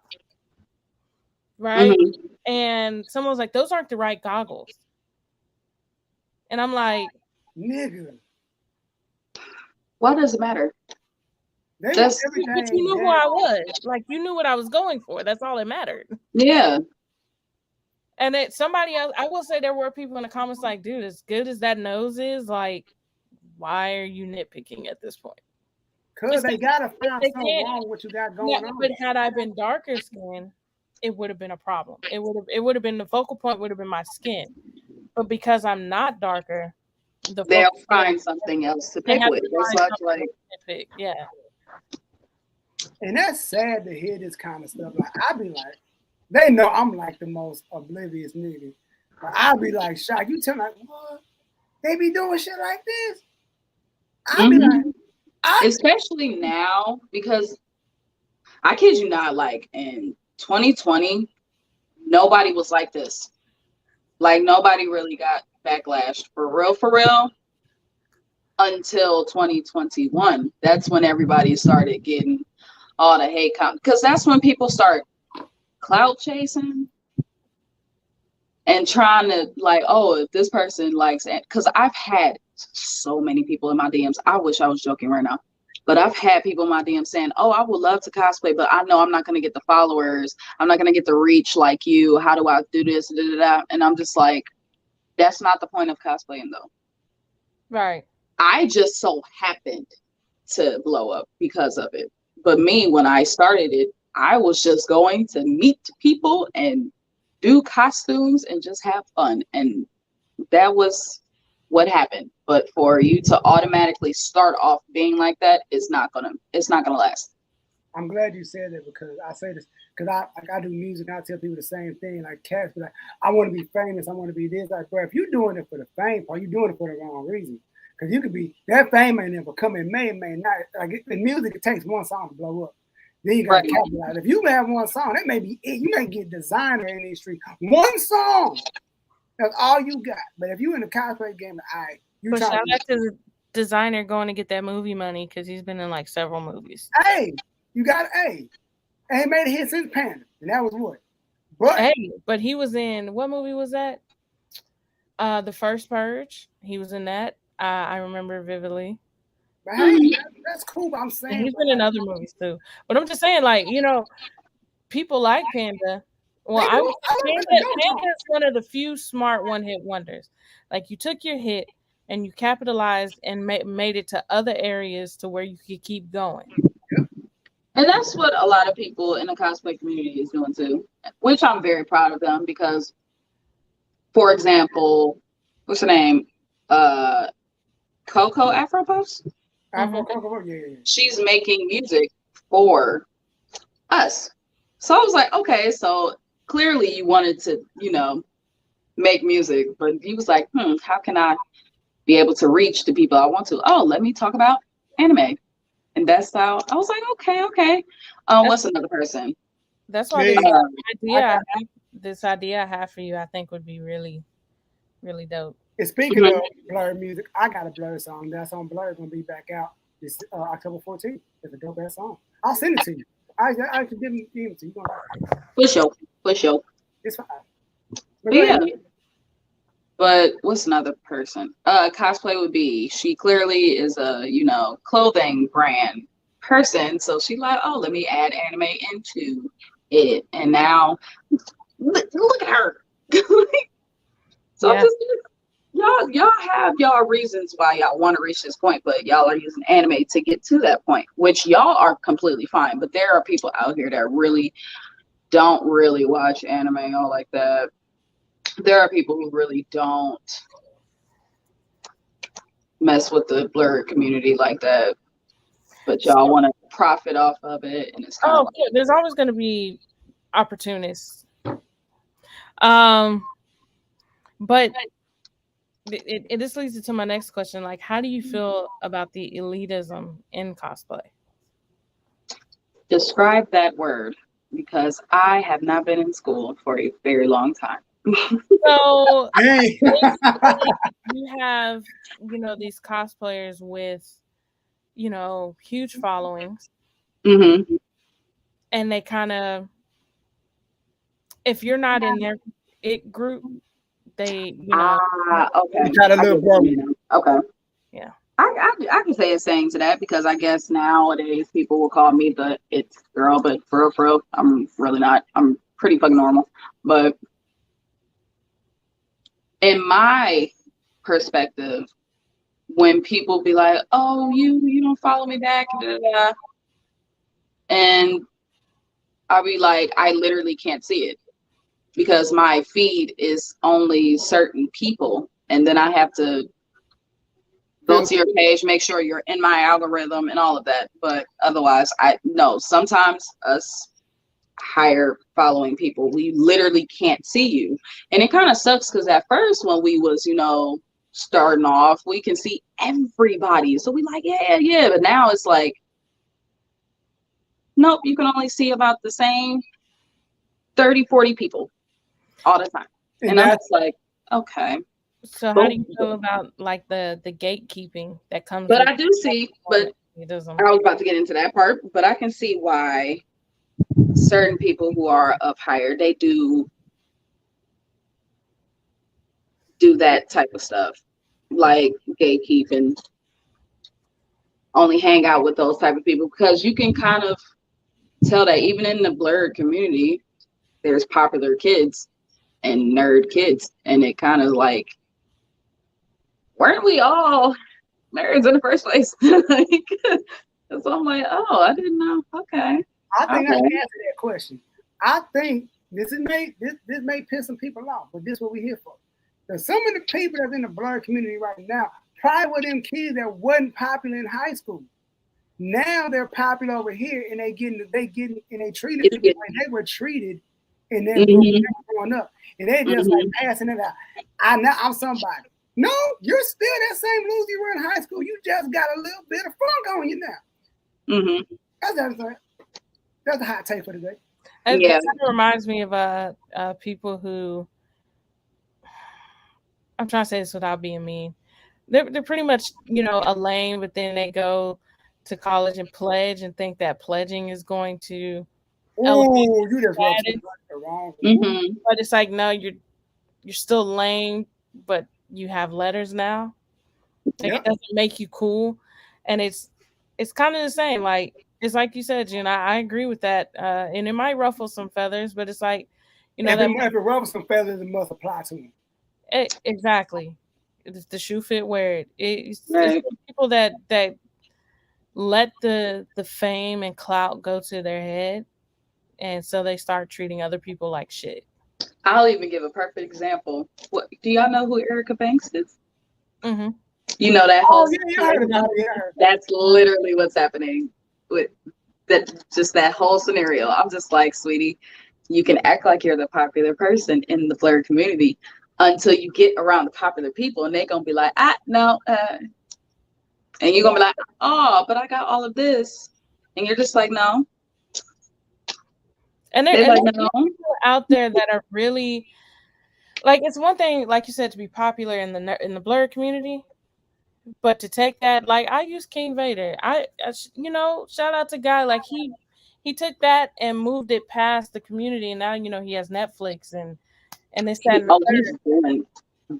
right? Mm-hmm. And someone was like, those aren't the right goggles. And I'm like, nigga, Why does it matter? they want Just everything. but you knew who down. I was. Like, you knew what I was going for. That's all that mattered. yeah. And it, somebody else, I will say there were people in the comments like, dude, as good as that nose is, like, why are you nitpicking at this point? Cause they gotta find they something can't. wrong with what you got going Yeah, on. but had I been darker skin, it would have been a problem. It would have been the focal point would have been my skin. But because I'm not darker, They'll find something else to pick with. It's such like pick. Yeah. And that's sad to hear this kind of stuff. Like I be like, they know I'm like the most oblivious nigga. But I be like, shocked. You tell me like, what? They be doing shit like this? I be like, especially now, because I kid you not, like in 2020, nobody was like this. Like nobody really got backlash for real until 2021. That's when everybody started getting all the hate comments, because that's when people start clout chasing and trying to like, oh, if this person likes it, because I've had so many people in my DMs. I wish I was joking right now, but I've had people in my DMs saying, oh, I would love to cosplay, but I know I'm not going to get the followers. I'm not going to get the reach like you. How do I do this? Da, da, da. And I'm just like, that's not the point of cosplaying though. Right. I just so happened to blow up because of it. But me, when I started it, I was just going to meet people and do costumes and just have fun. And that was what happened. But for you to automatically start off being like that, it's not gonna last. I'm glad you said that because I say this because I do music. And I tell people the same thing. Like cats, be like, I want to be famous. I want to be this. Like, bro, if you're doing it for the fame, or you're doing it for the wrong reason. Because you could be that fame ain't never come in may not. Like in music, it takes one song to blow up. Then you got to capitalize. If you have one song, that may be it. You may get designer in the street. One song. That's all you got. But if you in the cosplay game, you shout out to the designer going to get that movie money because he's been in like several movies. Hey, you got and he made a hit since Panda, and that was what. But he was in what movie was that? The First Purge. He was in that. I remember vividly. But hey, that's cool. But I'm saying and he's been in other movies too. But I'm just saying, like, you know, people like Panda. Well, Panda is one of the few smart one-hit wonders. Like, you took your hit and you capitalized and made it to other areas to where you could keep going. And that's what a lot of people in the cosplay community is doing too, which I'm very proud of them because, for example, what's her name? Coco Afropuffs? Yeah. She's making music for us. So I was like, okay, so clearly you wanted to, make music, but he was like, how can I be able to reach the people I want to? Oh, let me talk about anime. And that's how I was like, okay. What's another person? That's why this idea I have for you, I think would be really, really dope. And speaking of Blerd music, I got a Blerd song that's on Blerd gonna be back out this October 14th. It's a dope ass song. I'll send it to you. I can give it to you. For sure. It's fine. But yeah. But what's another person? Cosplay would be, she clearly is a, clothing brand person. So she like, oh, let me add anime into it. And now look at her. So yeah. Y'all have y'all reasons why y'all want to reach this point, but y'all are using anime to get to that point, which y'all are completely fine. But there are people out here that really don't really watch anime all like that. There are people who really don't mess with the Blerd community like that, but y'all want to profit off of it, and it's kind of like, there's always going to be opportunists. But it just leads to my next question. Like, how do you feel about the elitism in cosplay? Describe that word, because I have not been in school for a very long time. So you have, these cosplayers with, huge followings. Mm-hmm. And they kind of, if you're not in their it group, They, you know. Okay. They got a little broken. Okay. Yeah. I can say a saying to that because I guess nowadays people will call me the it's girl, but for real, I'm really not. I'm pretty fucking normal. But in my perspective, when people be like, "Oh, you don't follow me back," and I'll be like, I literally can't see it because my feed is only certain people, and then I have to go to your page, make sure you're in my algorithm and all of that. But otherwise, I know sometimes us higher following people, we literally can't see you. And it kind of sucks because at first when we was, starting off, we can see everybody. So we like, yeah. But now it's like, nope, you can only see about the same 30, 40 people all the time. And I'm just like, okay. So how do you feel about like the gatekeeping that comes? But I do see, but I was about to get into that part, but I can see why certain people who are up higher, they do that type of stuff, like gatekeeping, only hang out with those type of people, because you can kind of tell that even in the Blerd community, there's popular kids and nerd kids, and it kind of like, weren't we all nerds in the first place? Like, so I'm like, oh, I didn't know. Okay. I think I can answer that question. I think this may piss some people off, but this is what we're here for. Because some of the people that's in the Blerd community right now probably were them kids that wasn't popular in high school. Now they're popular over here, and they treated people like they were treated in their growing up, and they just like passing it out. I'm somebody. No, you're still that same loser you were in high school. You just got a little bit of funk on you now. That's what I'm saying. That's a hot take for today. It kind of reminds me of people who, I'm trying to say this without being mean. They're pretty much, a lane, but then they go to college and pledge and think that pledging is going to you just wrong. But it's like, no, you're still lame, but you have letters now. Like, it doesn't make you cool. And it's kind of the same. Like, it's like you said, Jen, I agree with that. And it might ruffle some feathers, but it's like, if it ruffles some feathers, it must apply to them. Exactly. It's the shoe fit, wear it. It's people that let the fame and clout go to their head, and so they start treating other people like shit. I'll even give a perfect example. Do y'all know who Erica Banks is? You know that whole that's literally what's happening with that whole scenario. I'm just like, sweetie, you can act like you're the popular person in the Blerd community until you get around the popular people, and they're gonna be like, no, and you're gonna be like, oh, but I got all of this, and you're just like, no. And there's like, people out there that are really, like, it's one thing, like you said, to be popular in the Blerd community, but to take that, like, I use King Vader. I shout out to Guy, like he took that and moved it past the community, and now he has Netflix and this that and the third.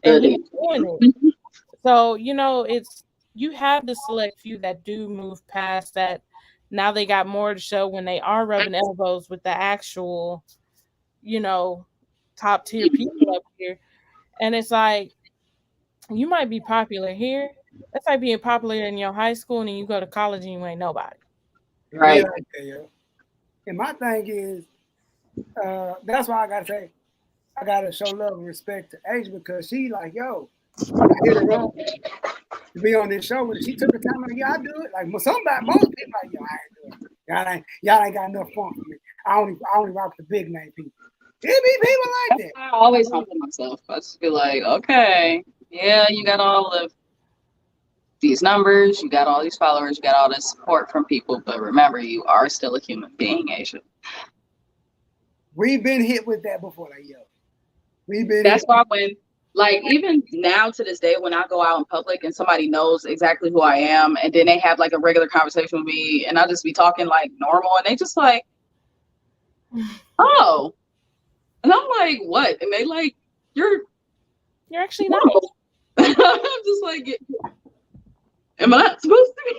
And he's doing it. So it's, you have the select few that do move past that. Now they got more to show when they are rubbing elbows with the actual, top tier people up here. And it's like, you might be popular here. That's like being popular in your high school, and then you go to college and you ain't nobody. Right. And my thing is, that's why I gotta say, I gotta show love and respect to Asia, because she like, yo, I hit her up to be on this show with her. She took the time, like, I do it. Like, most people like, yo, I ain't doing it. Y'all ain't got enough fun for me. I only rock the big name people. It be people like that. I always humble myself. I just feel like, okay, yeah, you got all of these numbers, you got all these followers, you got all this support from people, but remember, you are still a human being, Asia. We've been hit with that before, like, yo. That's why when, like, even now to this day, when I go out in public and somebody knows exactly who I am, and then they have like a regular conversation with me, and I'll just be talking like normal, and they just like, oh. And I'm like, what? And they like, you're You're actually No. nice. I'm just like, am I not supposed to be?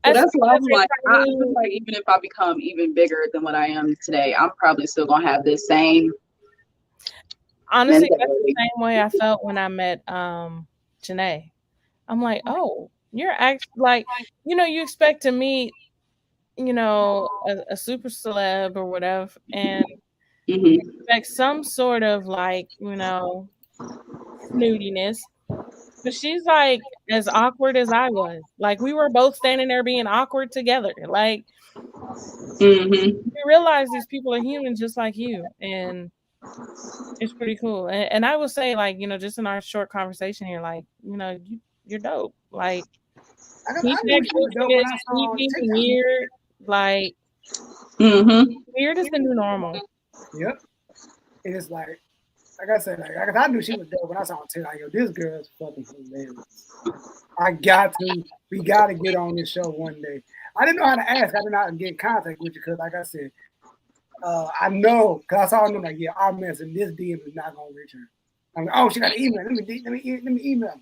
So that's why I'm like, I feel like even if I become even bigger than what I am today, I'm probably still gonna have this same. Honestly, mentality. that's the same way I felt when I met Janae. I'm like, oh, you're like, you expect to meet, a super celeb or whatever, and you expect some sort of like, snootiness. But she's like as awkward as I was. Like we were both standing there being awkward together. Like you realize these people are human just like you, and it's pretty cool. And I will say, like, just in our short conversation here, like, you're dope. Like keep I knew that she was dope when I saw her on creepy, TikTok. weird, like weird is the new normal. Yep. And it's like I said, like I knew she was dope when I saw her too. Like, yo, this girl's fucking hilarious. We got to get on this show one day. I didn't know how to ask. I didn't know how to get in contact with you because, like I said, I know because I saw them like, yeah, our message, this DM is not gonna reach her. I'm like, oh, she got an email. Let me email.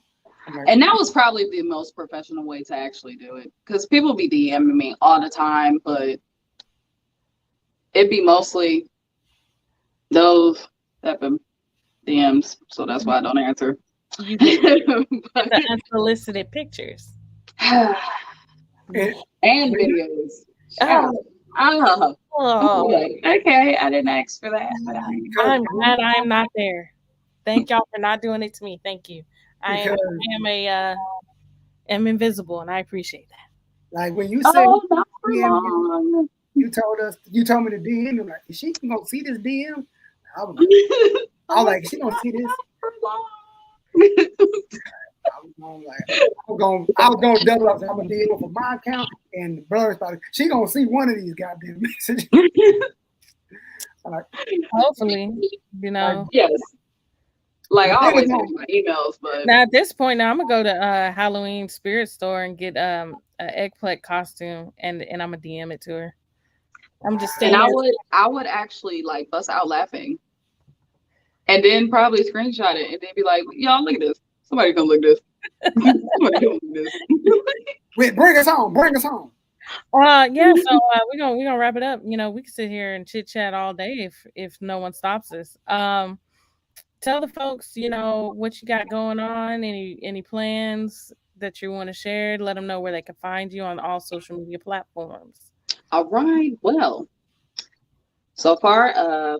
Like, and that was probably the most professional way to actually do it because people be DMing me all the time, but it'd be mostly those type of DMs, so that's why I don't answer. You get the unsolicited pictures and videos. Okay, I didn't ask for that. But I'm glad I'm not there. Thank y'all for not doing it to me. Thank you. I am invisible, and I appreciate that. Like when you said you told me to DM. I'm like, is she gonna see this DM? I was like, she gonna see this. I was gonna double up. I'm gonna DM for my account and the Blerd Spot. She gonna see one of these goddamn messages. Like, hopefully, yes. Like I always use my emails, but now at this point, I'm gonna go to Halloween Spirit Store and get an eggplant costume, and I'm gonna DM it to her. I'm just saying. And I would actually like bust out laughing, and then probably screenshot it, and then be like, "Y'all, look at this. Somebody come look at this. Somebody come look at this." Wait, bring us home. So we're gonna wrap it up. We can sit here and chit chat all day if no one stops us. Tell the folks, what you got going on, any plans that you want to share. Let them know where they can find you on all social media platforms. All right. Well, so far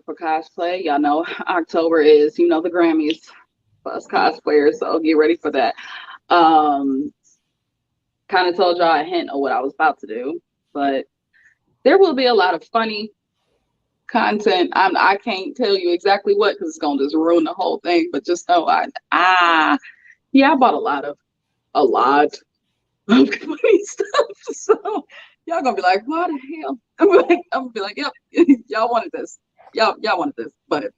for cosplay, y'all know October is, the Grammys for us cosplayers, so get ready for that. Kind of told y'all a hint of what I was about to do, but there will be a lot of funny content. I can't tell you exactly what because it's gonna just ruin the whole thing. But just know I bought a lot of funny stuff. So y'all gonna be like, what the hell? I'm gonna be like, yep, y'all wanted this. Y'all wanted this. But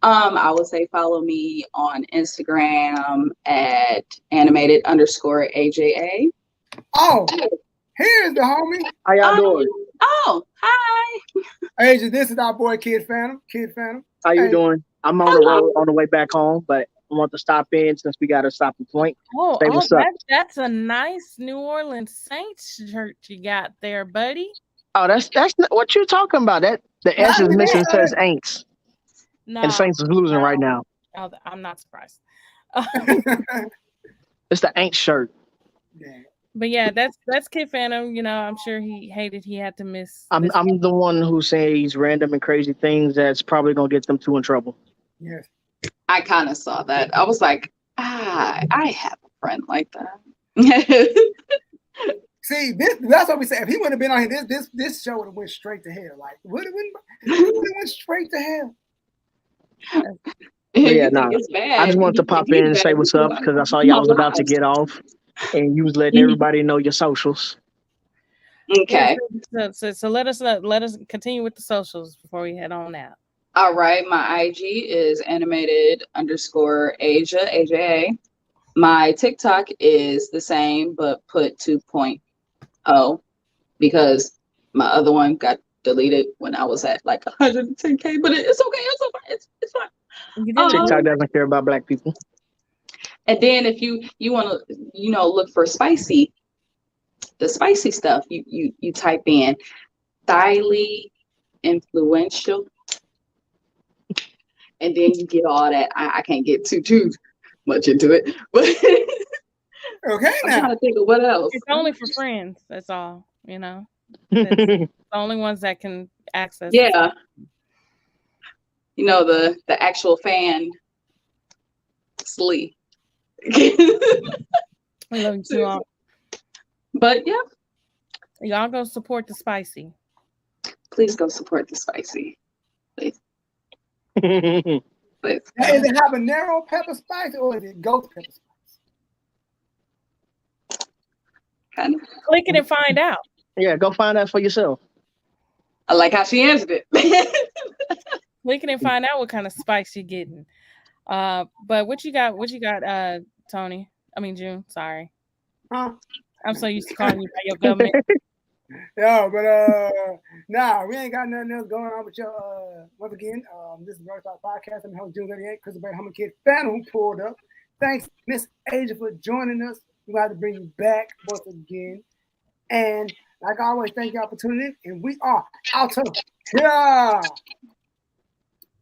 I would say follow me on Instagram at animated_AJA. Oh, here's the homie. How y'all doing? Oh, hi. Hey, this is our boy Kid Phantom. How you doing? I'm on the road on the way back home, but I want to stop in since we got a stopping point. That's a nice New Orleans Saints shirt you got there, buddy. Oh, that's not what you're talking about. That the S is missing, says Aints. No, and the Saints is losing right now. I'm not surprised. It's the Aints shirt. Yeah. But yeah, that's Kid Phantom. I'm sure he hated he had to miss. I'm the one who says random and crazy things that's probably gonna get them two in trouble. Yes. I kind of saw that. I was like, I have a friend like that. See, that's what we say. If he would have been on here, this show would have went straight to hell. Like, would have went straight to hell. Yeah, no. I just wanted to pop in and say what's up because I saw y'all was about to get off, and you was letting everybody know your socials. Okay. So let us continue with the socials before we head on out. All right, my IG is animated_Asia. My TikTok is the same, but put 2.0 because my other one got deleted when I was at like 110K. But it's okay. It's fine. TikTok doesn't care about black people. And then if you want to, look for the spicy stuff, you type in highly influential, and then you get all that. I can't get too much into it, but okay. I'm trying to think of what else. It's only for friends. That's all. The only ones that can access. Yeah. The actual fan. Slee. We love you too long. But yeah. Y'all go support the spicy. Please go support the spicy. Please. Please. Now, is it habanero pepper spice or is it ghost pepper spice? Kind of. Click it and find out. Yeah, go find out for yourself. I like how she answered it. Click it and find out what kind of spice you're getting. But what you got, Tony? I mean June, sorry. Huh? I'm so used to calling you by your government. Yeah, but we ain't got nothing else going on with your once again. This is the BlerdSpotPodcast. I'm host June 38, Chris Hummer Kid fan who pulled up. Thanks, Miss Asia, for joining us. We're glad to bring you back once again. And like always, thank y'all for tuning in. And we are out of here.